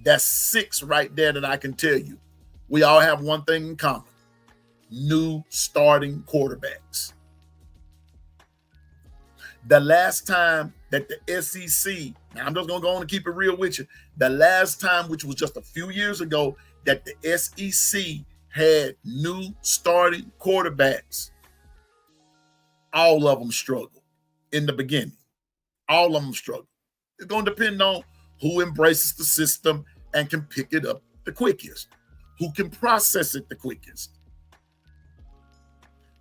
That's 6 right there that I can tell you. We all have one thing in common: new starting quarterbacks. The last time that the SEC, now I'm just going to go on and keep it real with you, the last time, which was just a few years ago, that the SEC had new starting quarterbacks, all of them struggled in the beginning. All of them struggle. It's going to depend on who embraces the system and can pick it up the quickest, who can process it the quickest.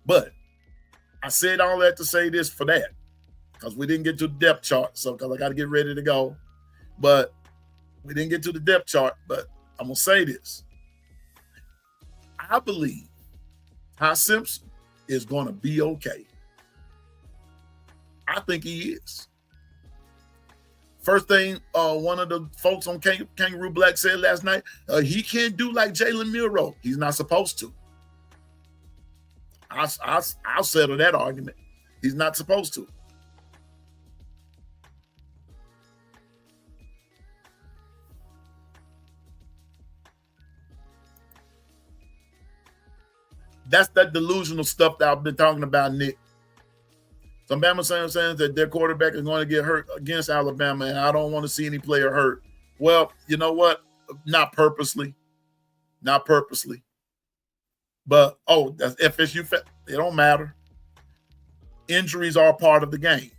But I said all that to say this for that, because we didn't get to the depth chart, so because I got to get ready to go. But we didn't get to the depth chart, but I'm going to say this. I believe Ty Simpson is going to be okay. I think he is. First thing one of the folks on Kangaroo Black said last night, he can't do like Jalen Milroe. He's not supposed to. I'll settle that argument. He's not supposed to. That's that delusional stuff that I've been talking about, Nick. Some Bama saying that their quarterback is going to get hurt against Alabama, and I don't want to see any player hurt. Well, you know what? Not purposely. Not purposely. But, that's FSU. It don't matter. Injuries are part of the game.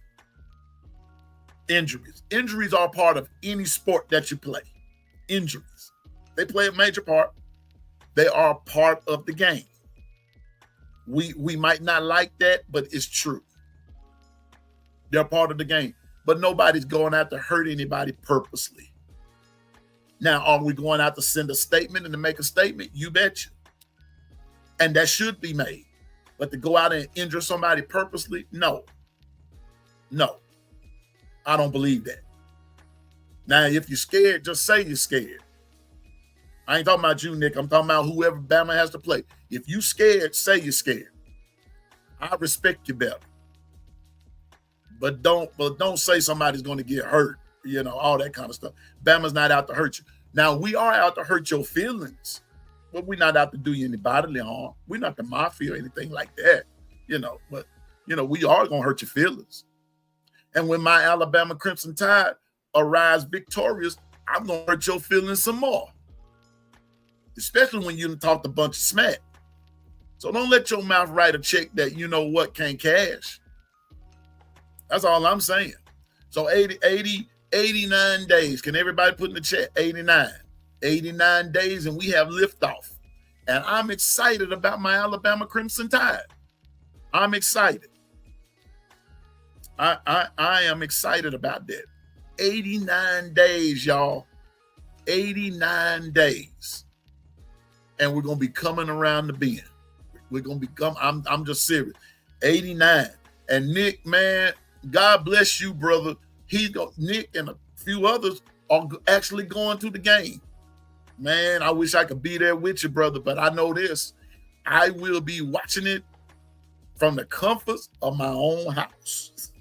Injuries are part of any sport that you play. Injuries. They play a major part. They are part of the game. We might not like that, but it's true. They're part of the game. But nobody's going out to hurt anybody purposely. Now, are we going out to send a statement and to make a statement? You betcha. And that should be made. But to go out and injure somebody purposely? No. No. I don't believe that. Now, if you're scared, just say you're scared. I ain't talking about you, Nick. I'm talking about whoever Bama has to play. If you scared, say you're scared. I respect you better. But don't say somebody's going to get hurt, all that kind of stuff. Bama's not out to hurt you. Now, we are out to hurt your feelings, but we're not out to do you any bodily harm. We're not the mafia or anything like that, but, we are going to hurt your feelings. And when my Alabama Crimson Tide arrives victorious, I'm going to hurt your feelings some more, especially when you talked a bunch of smack. So don't let your mouth write a check that can't cash. That's all I'm saying. So 89 days. Can everybody put in the chat? 89. 89 days and we have liftoff. And I'm excited about my Alabama Crimson Tide. I'm excited. I am excited about that. 89 days, y'all. 89 days. And we're going to be coming around the bend. We're going to become, I'm just serious. 89. And Nick, man, God bless you, brother. Nick and a few others are actually going to the game. Man, I wish I could be there with you, brother, but I know this. I will be watching it from the comforts of my own house.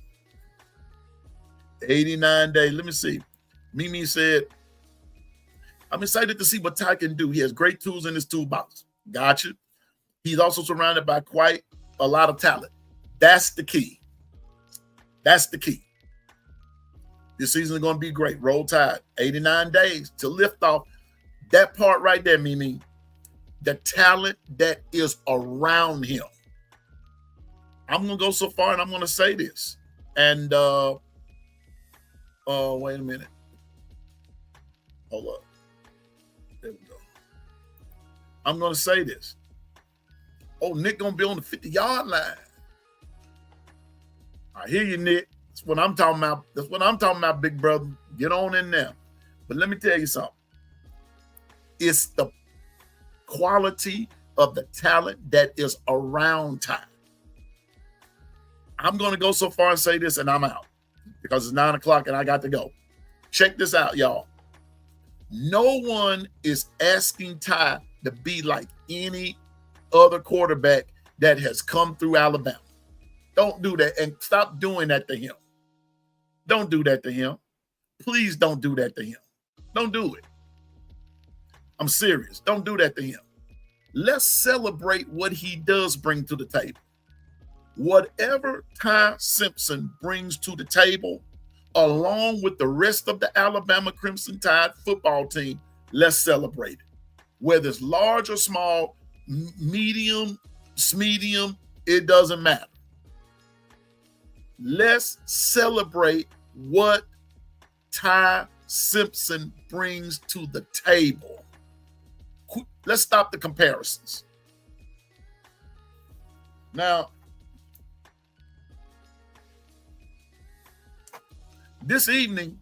89 days. Let me see. Mimi said, I'm excited to see what Ty can do. He has great tools in his toolbox. Gotcha. He's also surrounded by quite a lot of talent. That's the key. That's the key. This season is going to be great. Roll Tide. 89 days to lift off. That part right there, Mimi, the talent that is around him. I'm going to go so far and I'm going to say this. And, wait a minute. Hold up. There we go. I'm going to say this. Oh, Nick going to be on the 50-yard line. I hear you, Nick. That's what I'm talking about. That's what I'm talking about, big brother. Get on in there. But let me tell you something. It's the quality of the talent that is around Ty. I'm going to go so far and say this, and I'm out because it's 9 o'clock and I got to go. Check this out, y'all. No one is asking Ty to be like any other quarterback that has come through Alabama. Don't do that, and stop doing that to him. Don't do that to him. Please don't do that to him. Don't do it. I'm serious. Don't do that to him. Let's celebrate what he does bring to the table. Whatever Ty Simpson brings to the table, along with the rest of the Alabama Crimson Tide football team, let's celebrate it. Whether it's large or small, medium, it doesn't matter. Let's celebrate what Ty Simpson brings to the table. Let's stop the comparisons. Now, this evening,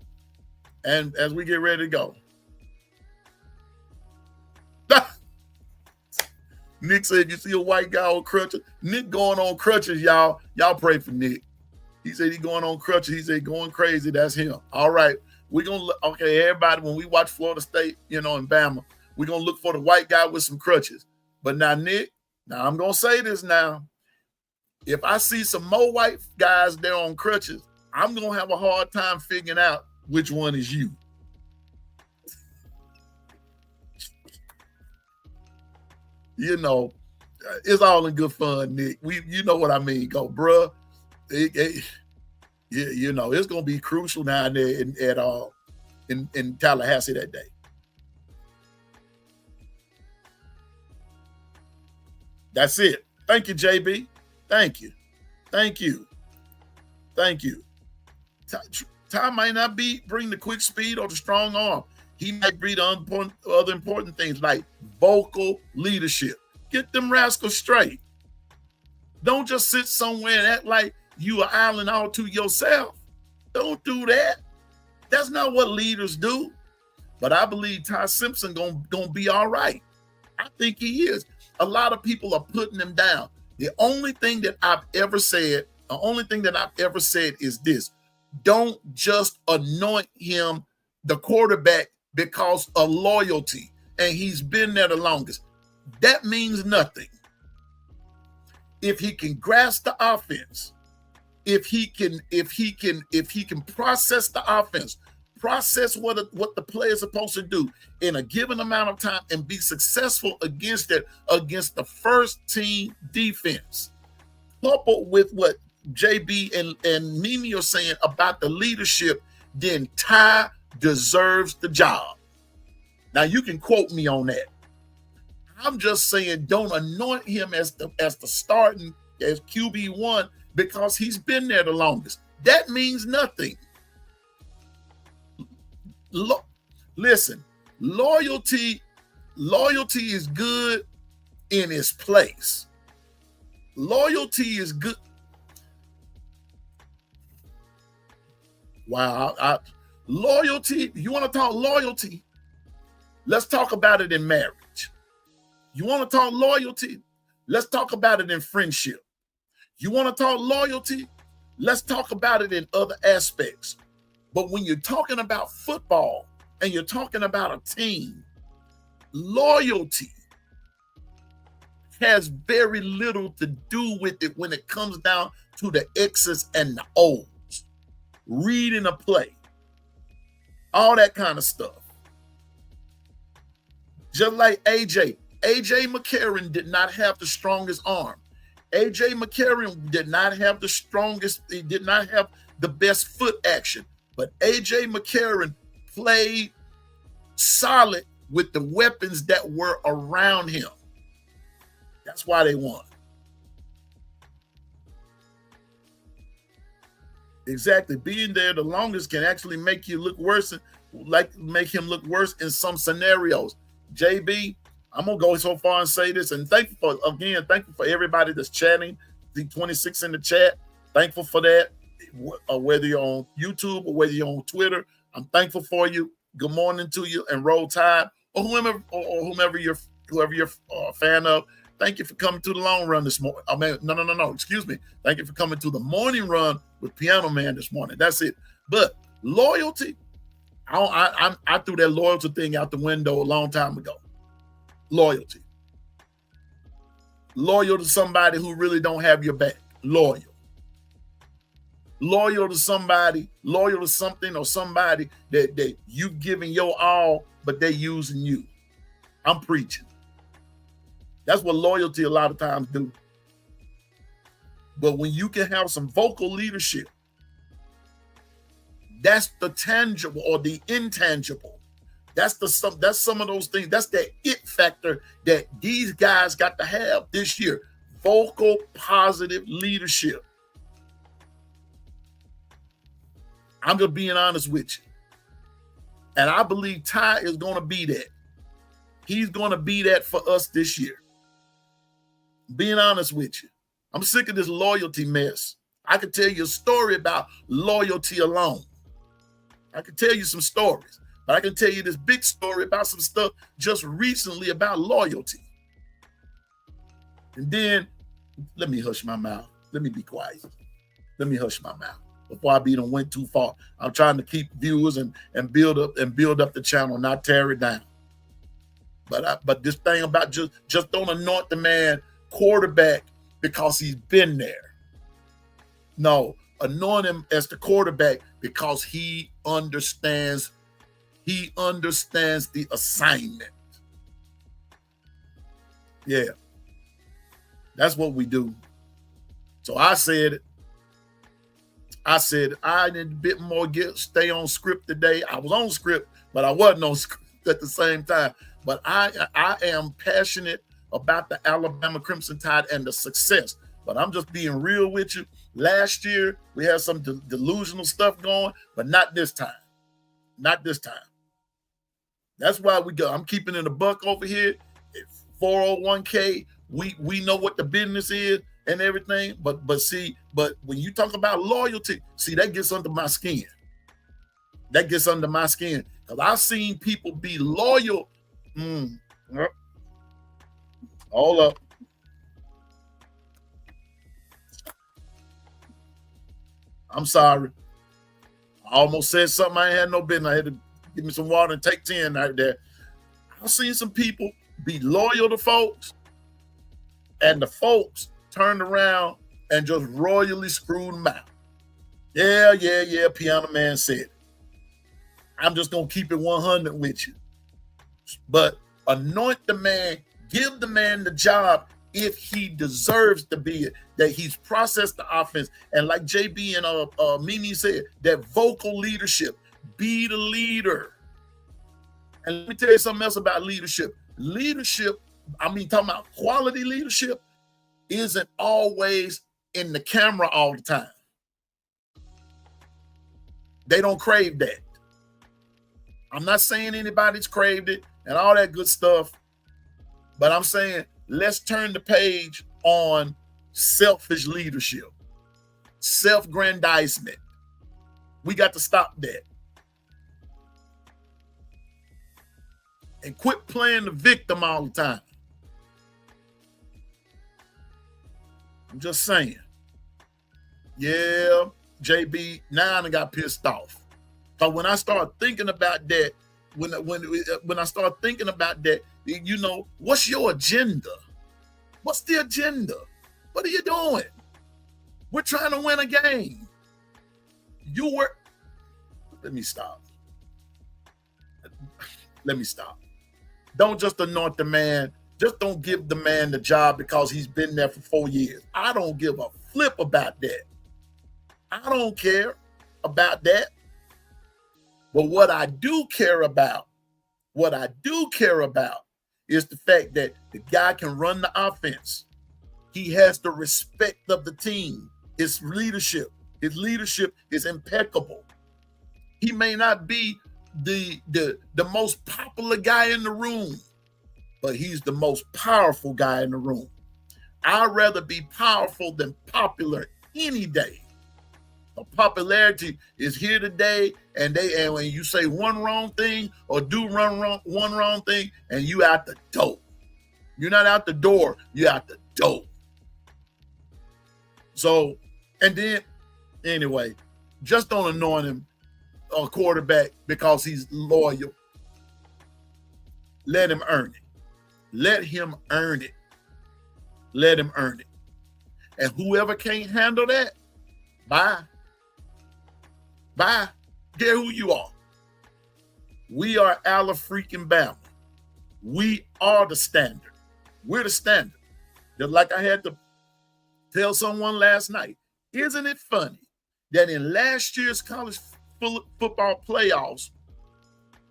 and as we get ready to go, Nick said, you see a white guy on crutches? Nick going on crutches, y'all. Y'all pray for Nick. He said he going on crutches. He said going crazy. That's him. All right. We're going to, okay, everybody, when we watch Florida State, in Bama, we're going to look for the white guy with some crutches. But now, Nick, I'm going to say this now. If I see some more white guys there on crutches, I'm going to have a hard time figuring out which one is you. It's all in good fun, Nick. You know what I mean. Go, bruh. It's going to be crucial down there in Tallahassee that day. That's it. Thank you, JB. Thank you. Ty might not bring the quick speed or the strong arm. He might bring the other important things like vocal leadership. Get them rascals straight. Don't just sit somewhere and act like you are island all to yourself. Don't do that. That's not what leaders do. But I believe Ty Simpson gonna be all right. I think he is. A lot of people are putting him down. The only thing that I've ever said is this: don't just anoint him the quarterback because of loyalty and he's been there the longest. That means nothing. If he can grasp the offense, if he can process the offense, process what the player is supposed to do in a given amount of time and be successful against the first team defense, coupled with what JB and Mimi are saying about the leadership, then Ty deserves the job. Now you can quote me on that. I'm just saying don't anoint him as the starting as QB1 because he's been there the longest. That means nothing. Listen, loyalty is good in its place. Loyalty is good. Wow. Loyalty, you want to talk loyalty? Let's talk about it in marriage. You want to talk loyalty? Let's talk about it in friendship. You want to talk loyalty? Let's talk about it in other aspects. But when you're talking about football and you're talking about a team, loyalty has very little to do with it when it comes down to the X's and the O's, reading a play, all that kind of stuff. Just like AJ McCarron did not have the strongest arm. AJ McCarron did not have the strongest, he did not have the best foot action. But AJ McCarron played solid with the weapons that were around him. That's why they won. Exactly. Being there the longest can actually make you look worse, make him look worse in some scenarios. JB, I'm gonna go so far and say this, and thankful for everybody that's chatting, the 26 in the chat. Thankful for that. Whether you're on YouTube or whether you're on Twitter, I'm thankful for you. Good morning to you, and Roll Tide, or whomever you're a fan of. Thank you for coming to the long run this morning. I mean, no. Excuse me. Thank you for coming to the morning run with Piano Man this morning. That's it. But loyalty, I threw that loyalty thing out the window a long time ago. Loyalty. Loyal to somebody who really don't have your back. Loyal. Loyal to somebody, loyal to something or somebody that you giving your all, but they using you. I'm preaching. That's what loyalty a lot of times do. But when you can have some vocal leadership, that's the tangible or the intangible. That's some of those things. That's that it factor that these guys got to have this year. Vocal, positive leadership. I'm just being honest with you. And I believe Ty is going to be that. He's going to be that for us this year. Being honest with you. I'm sick of this loyalty mess. I could tell you a story about loyalty alone. I could tell you some stories. But I can tell you this big story about some stuff just recently about loyalty. And then, let me hush my mouth. Let me be quiet. Let me hush my mouth before I went too far. I'm trying to keep viewers and build up the channel, not tear it down. But this thing about just don't anoint the man quarterback because he's been there. No, anoint him as the quarterback because he understands the assignment. Yeah. That's what we do. So I said I need a bit more stay on script today. I was on script, but I wasn't on script at the same time. But I am passionate about the Alabama Crimson Tide and the success. But I'm just being real with you. Last year, we had some delusional stuff going, but not this time. Not this time. That's why I'm keeping it a buck over here. 401k, we know what the business is and everything. But when you talk about loyalty, see, that gets under my skin. That gets under my skin. Because I've seen people be loyal. Hold up. I'm sorry. I almost said something I ain't had no business. I had to give me some water and take 10 right there. I've seen some people be loyal to folks, and the folks turned around and just royally screwed them out. Yeah, Piano Man said it. I'm just going to keep it 100 with you. But anoint the man, give the man the job if he deserves to be it, that he's processed the offense. And like JB and Mimi said, that vocal leadership, be the leader. And let me tell you something else about leadership. Leadership, talking about quality leadership, isn't always in the camera all the time. They don't crave that. I'm not saying anybody's craved it and all that good stuff, but I'm saying let's turn the page on selfish leadership, self-grandizement. We got to stop that. And quit playing the victim all the time. I'm just saying. Yeah, JB, now I got pissed off. Because when I start thinking about that, when I start thinking about that, you know, what's your agenda? What's the agenda? What are you doing? We're trying to win a game. Let me stop. Don't just anoint the man. Just don't give the man the job because he's been there for 4 years. I don't give a flip about that. I don't care about that. But what I do care about is the fact that the guy can run the offense. He has the respect of the team, his leadership. His leadership is impeccable. He may not be the most popular guy in the room, but he's the most powerful guy in the room. I'd rather be powerful than popular any day. The popularity is here today, and when you say one wrong thing or do one wrong thing, and you out the door. You're not out the door, you're out the door. So, and then anyway, just don't anoint him a quarterback because he's loyal. Let him earn it. Let him earn it. Let him earn it. And whoever can't handle that, bye. Bye. Get who you are. We are Ala freaking Bama. We are the standard. We're the standard. Just like I had to tell someone last night, isn't it funny that in last year's college football playoffs,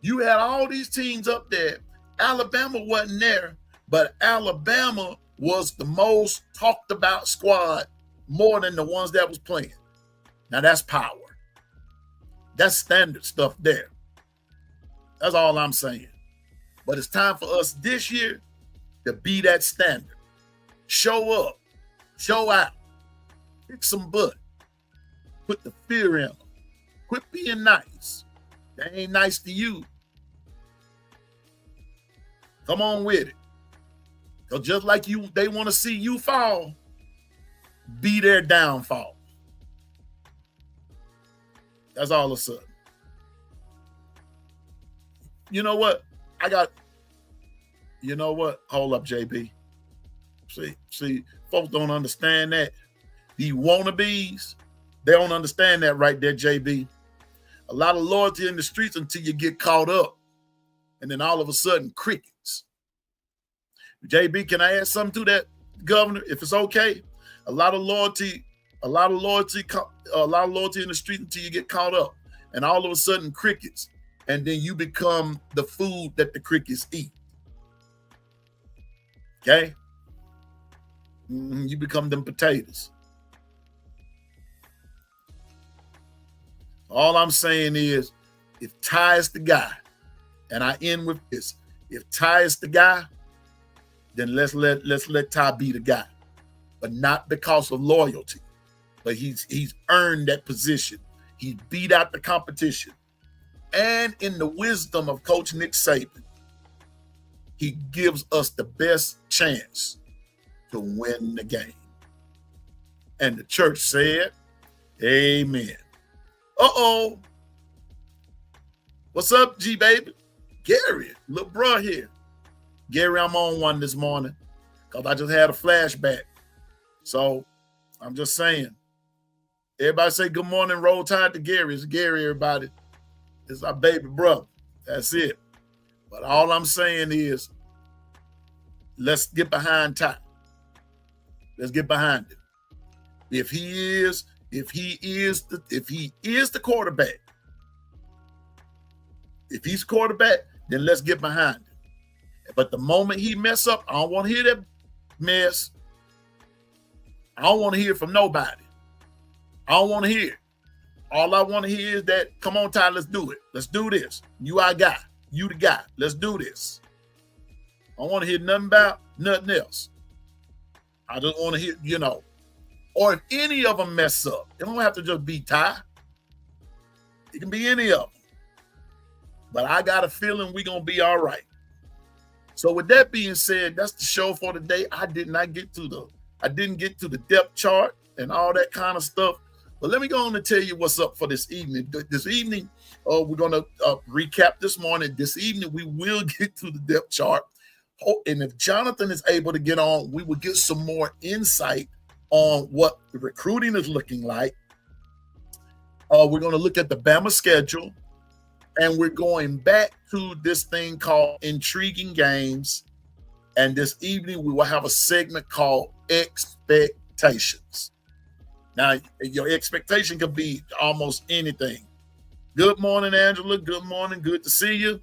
you had all these teams up there. Alabama wasn't there, but Alabama was the most talked about squad more than the ones that was playing. Now that's power. That's standard stuff there. That's all I'm saying. But it's time for us this year to be that standard. Show up. Show out. Kick some butt. Put the fear in them. Quit being nice. They ain't nice to you. Come on with it. Because just like you, they want to see you fall, be their downfall. That's all of a sudden. You know what? You know what? Hold up, JB. See, folks don't understand that. The wannabes, they don't understand that right there, JB. A lot of loyalty in the streets until you get caught up. And then all of a sudden, crickets. JB, can I add something to that, Governor, if it's okay? A lot of loyalty in the street until you get caught up. And all of a sudden, crickets. And then you become the food that the crickets eat. Okay? You become them potatoes. All I'm saying is, if Ty is the guy, and I end with this, if Ty is the guy, then let's let Ty be the guy. But not because of loyalty. But he's earned that position. He beat out the competition. And in the wisdom of Coach Nick Saban, he gives us the best chance to win the game. And the church said, amen. Uh-oh. What's up, G-Baby? Gary, little bro here. Gary, I'm on one this morning because I just had a flashback. So I'm just saying. Everybody say good morning, roll tide to Gary. It's Gary, everybody. It's our baby brother. That's it. But all I'm saying is, let's get behind Ty. Let's get behind it. If he is the quarterback, if he's quarterback, then let's get behind it. But the moment he mess up, I don't want to hear that mess. I don't want to hear from nobody. I don't want to hear. All I want to hear is that, come on, Ty, let's do it. Let's do this. You our guy. You the guy. Let's do this. I don't want to hear nothing about nothing else. I just want to hear, or if any of them mess up, it don't have to just be Ty. It can be any of them. But I got a feeling we're going to be all right. So with that being said, that's the show for today. I didn't get to the depth chart and all that kind of stuff. But let me go on and tell you what's up for this evening. This evening, we're going to recap this morning. This evening, we will get to the depth chart. Oh, and if Jonathan is able to get on, we will get some more insight on what the recruiting is looking like. We're going to look at the Bama schedule. And we're going back to this thing called Intriguing Games. And this evening, we will have a segment called Expectations. Now, your expectation could be almost anything. Good morning, Angela. Good morning. Good to see you.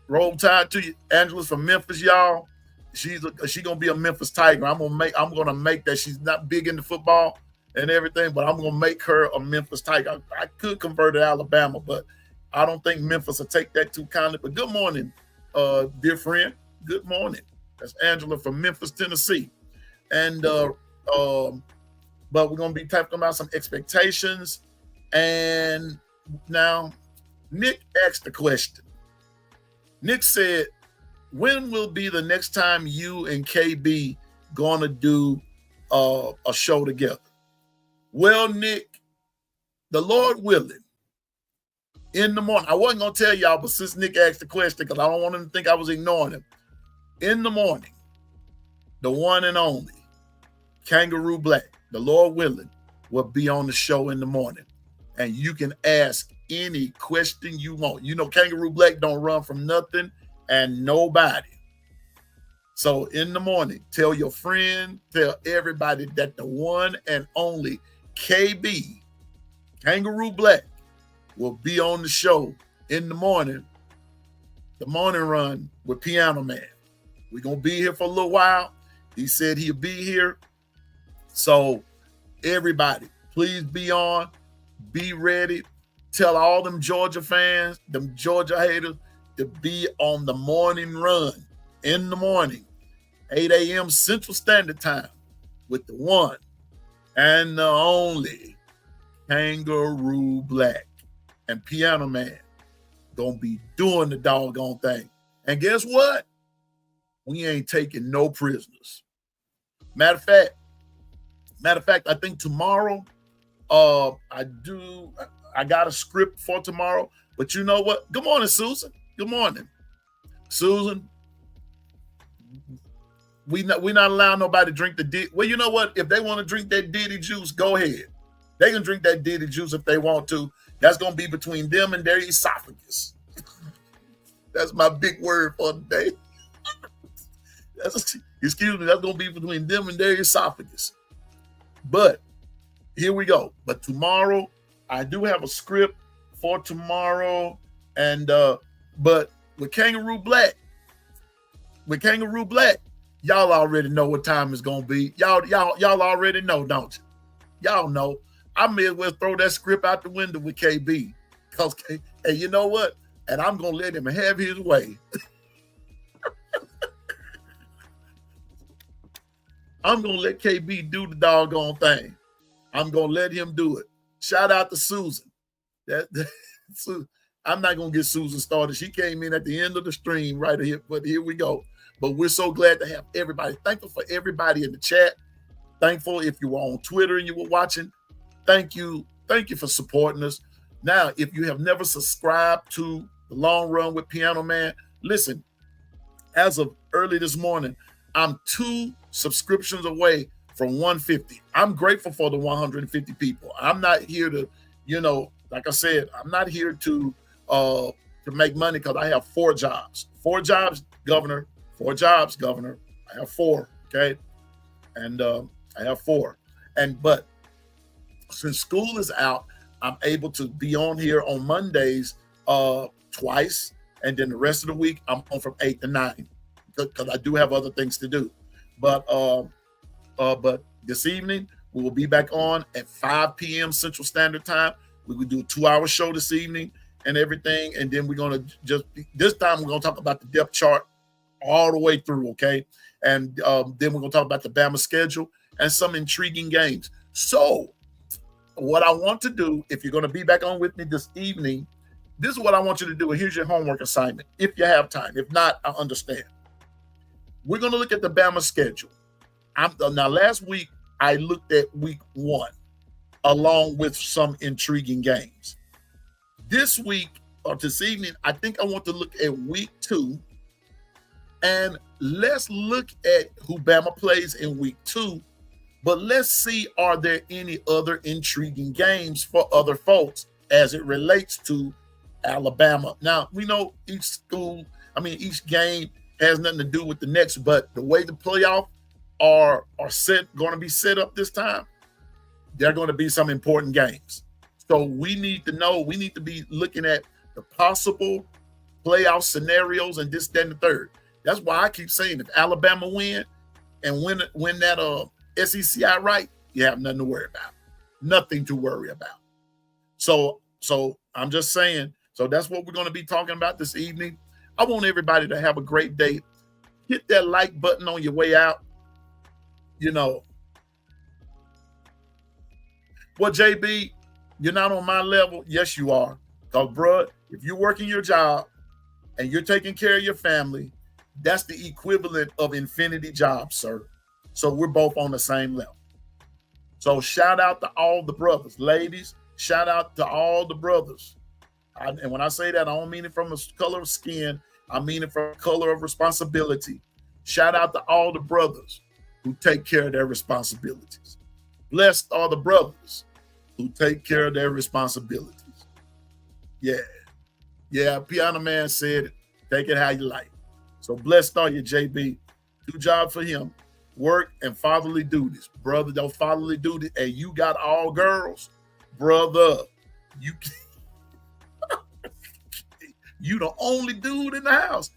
Roll Tide to you. Angela's from Memphis, y'all. She's gonna be a Memphis Tiger. I'm gonna make that. She's not big into football, and everything, but I'm going to make her a Memphis Tiger. I could convert to Alabama, but I don't think Memphis will take that too kindly. But good morning, dear friend. Good morning. That's Angela from Memphis, Tennessee. And but we're going to be talking about some expectations. And now Nick asked the question. Nick said, when will be the next time you and KB going to do a show together? Well, Nick, the Lord willing, in the morning. I wasn't going to tell y'all, but since Nick asked the question, because I don't want him to think I was ignoring him. In the morning, the one and only Kangaroo Black, the Lord willing, will be on the show in the morning. And you can ask any question you want. You know, Kangaroo Black don't run from nothing and nobody. So in the morning, tell your friend, tell everybody that the one and only KB, Kangaroo Black, will be on the show in the morning, the morning run with Piano Man. We're going to be here for a little while. He said he'll be here. So everybody, please be on, be ready. Tell all them Georgia fans, them Georgia haters, to be on the morning run in the morning, 8 a.m. Central Standard Time with the one and the only Kangaroo Black. And Piano Man gonna be doing the doggone thing. And guess what? We ain't taking no prisoners. Matter of fact, I think tomorrow, I got a script for tomorrow. But you know what? Good morning, Susan. Good morning, Susan. We're not allowing nobody to drink the Diddy. Well, you know what? If they want to drink that Diddy juice, go ahead. They can drink that Diddy juice if they want to. That's going to be between them and their esophagus. That's my big word for the day. Excuse me, that's going to be between them and their esophagus. But here we go. But tomorrow, I do have a script for tomorrow. And but with Kangaroo Black, y'all already know what time it's going to be. Y'all already know, don't you? Y'all know. I may as well throw that script out the window with KB. Because, hey, you know what? And I'm going to let him have his way. I'm going to let KB do the doggone thing. I'm going to let him do it. Shout out to Susan. I'm not going to get Susan started. She came in at the end of the stream right here, but here we go. But we're so glad to have everybody. Thankful for everybody in the chat. Thankful if you were on Twitter and you were watching. Thank you. Thank you for supporting us. Now, if you have never subscribed to The Long Run with Piano Man, listen, as of early this morning, I'm 2 subscriptions away from 150. I'm grateful for the 150 people. I'm not here to, like I said, I'm not here to make money because I have 4 jobs. 4 jobs, Governor. 4 jobs, Governor. I have 4, okay? And I have 4. But since school is out, I'm able to be on here on Mondays twice, and then the rest of the week I'm on from 8 to 9 because I do have other things to do. But this evening we will be back on at 5 p.m. Central Standard Time. We will do a 2-hour show this evening and everything, and then we're gonna this time we're gonna talk about the depth chart all the way through, okay? And then we're gonna talk about the Bama schedule and some intriguing games. So what I want to do, if you're going to be back on with me this evening, this is what I want you to do. Here's your homework assignment, if you have time. If not, I understand. We're going to look at the Bama schedule. Now, last week, I looked at week 1, along with some intriguing games. This week, or this evening, I think I want to look at week 2, and let's look at who Bama plays in week 2. But let's see, are there any other intriguing games for other folks as it relates to Alabama? Now, we know each game has nothing to do with the next, but the way the playoff are going to be set up this time, there are going to be some important games. So we need to know, we need to be looking at the possible playoff scenarios and this, that, and the third. That's why I keep saying if Alabama win and win that SEC outright, you have nothing to worry about. Nothing to worry about. So I'm just saying, so that's what we're going to be talking about this evening. I want everybody to have a great day. Hit that like button on your way out. You know, well, JB, you're not on my level. Yes, you are. Because, bro, if you're working your job and you're taking care of your family, that's the equivalent of infinity jobs, sir. So we're both on the same level. So shout out to all the brothers. Ladies, shout out to all the brothers. And when I say that, I don't mean it from a color of skin. I mean it from a color of responsibility. Shout out to all the brothers who take care of their responsibilities. Blessed are the brothers who take care of their responsibilities. Yeah, Piano Man said it. Take it how you like. So blessed are you, JB. Do job for him. Work and fatherly duties. Brother, those fatherly duties. And you got all girls. Brother, you the only dude in the house.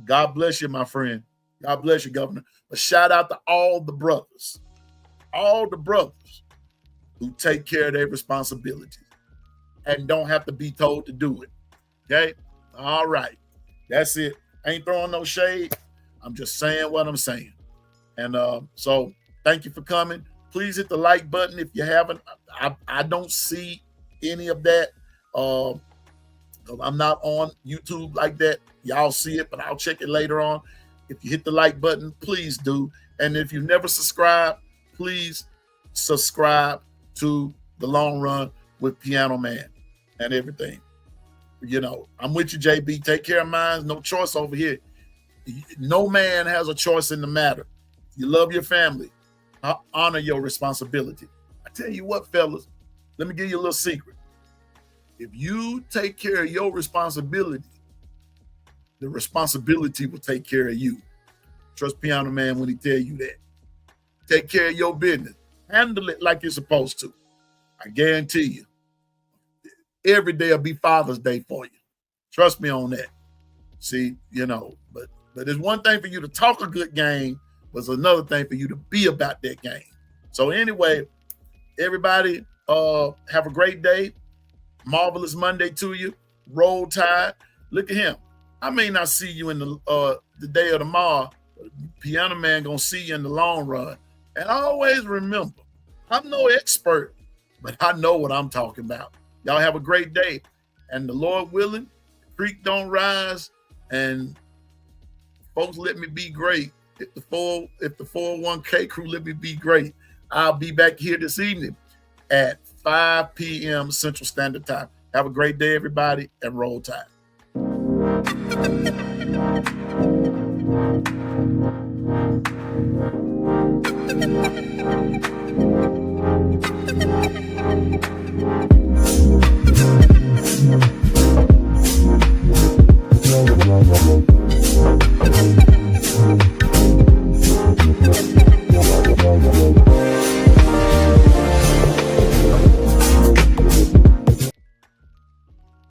God bless you, my friend. God bless you, Governor. But shout out to all the brothers who take care of their responsibilities and don't have to be told to do it. Okay? All right. That's it. I ain't throwing no shade. I'm just saying what I'm saying. And so thank you for coming. Please hit the like button if you haven't. I don't see any of that. I'm not on YouTube like that. Y'all see it, but I'll check it later on. If you hit the like button, please do. And if you've never subscribed, please subscribe to The Long Run with Piano Man and everything. You know, I'm with you, JB. Take care of mine. No choice over here. No man has a choice in the matter. You love your family. Honor your responsibility. I tell you what, fellas, let me give you a little secret. If you take care of your responsibility, the responsibility will take care of you. Trust Piano Man when he tell you that. Take care of your business. Handle it like you're supposed to. I guarantee you. Every day will be Father's Day for you. Trust me on that. See, you know, but there's one thing for you to talk a good game, but it's another thing for you to be about that game. So anyway, everybody have a great day. Marvelous Monday to you. Roll Tide. Look at him. I may not see you in the day of tomorrow. Piano Man gonna see you in the long run. And always remember, I'm no expert, but I know what I'm talking about. Y'all have a great day. And the Lord willing, the creek don't rise. And folks, let me be great. If the 401k crew let me be great, I'll be back here this evening at 5 p.m. Central Standard Time. Have a great day, everybody, and roll tide.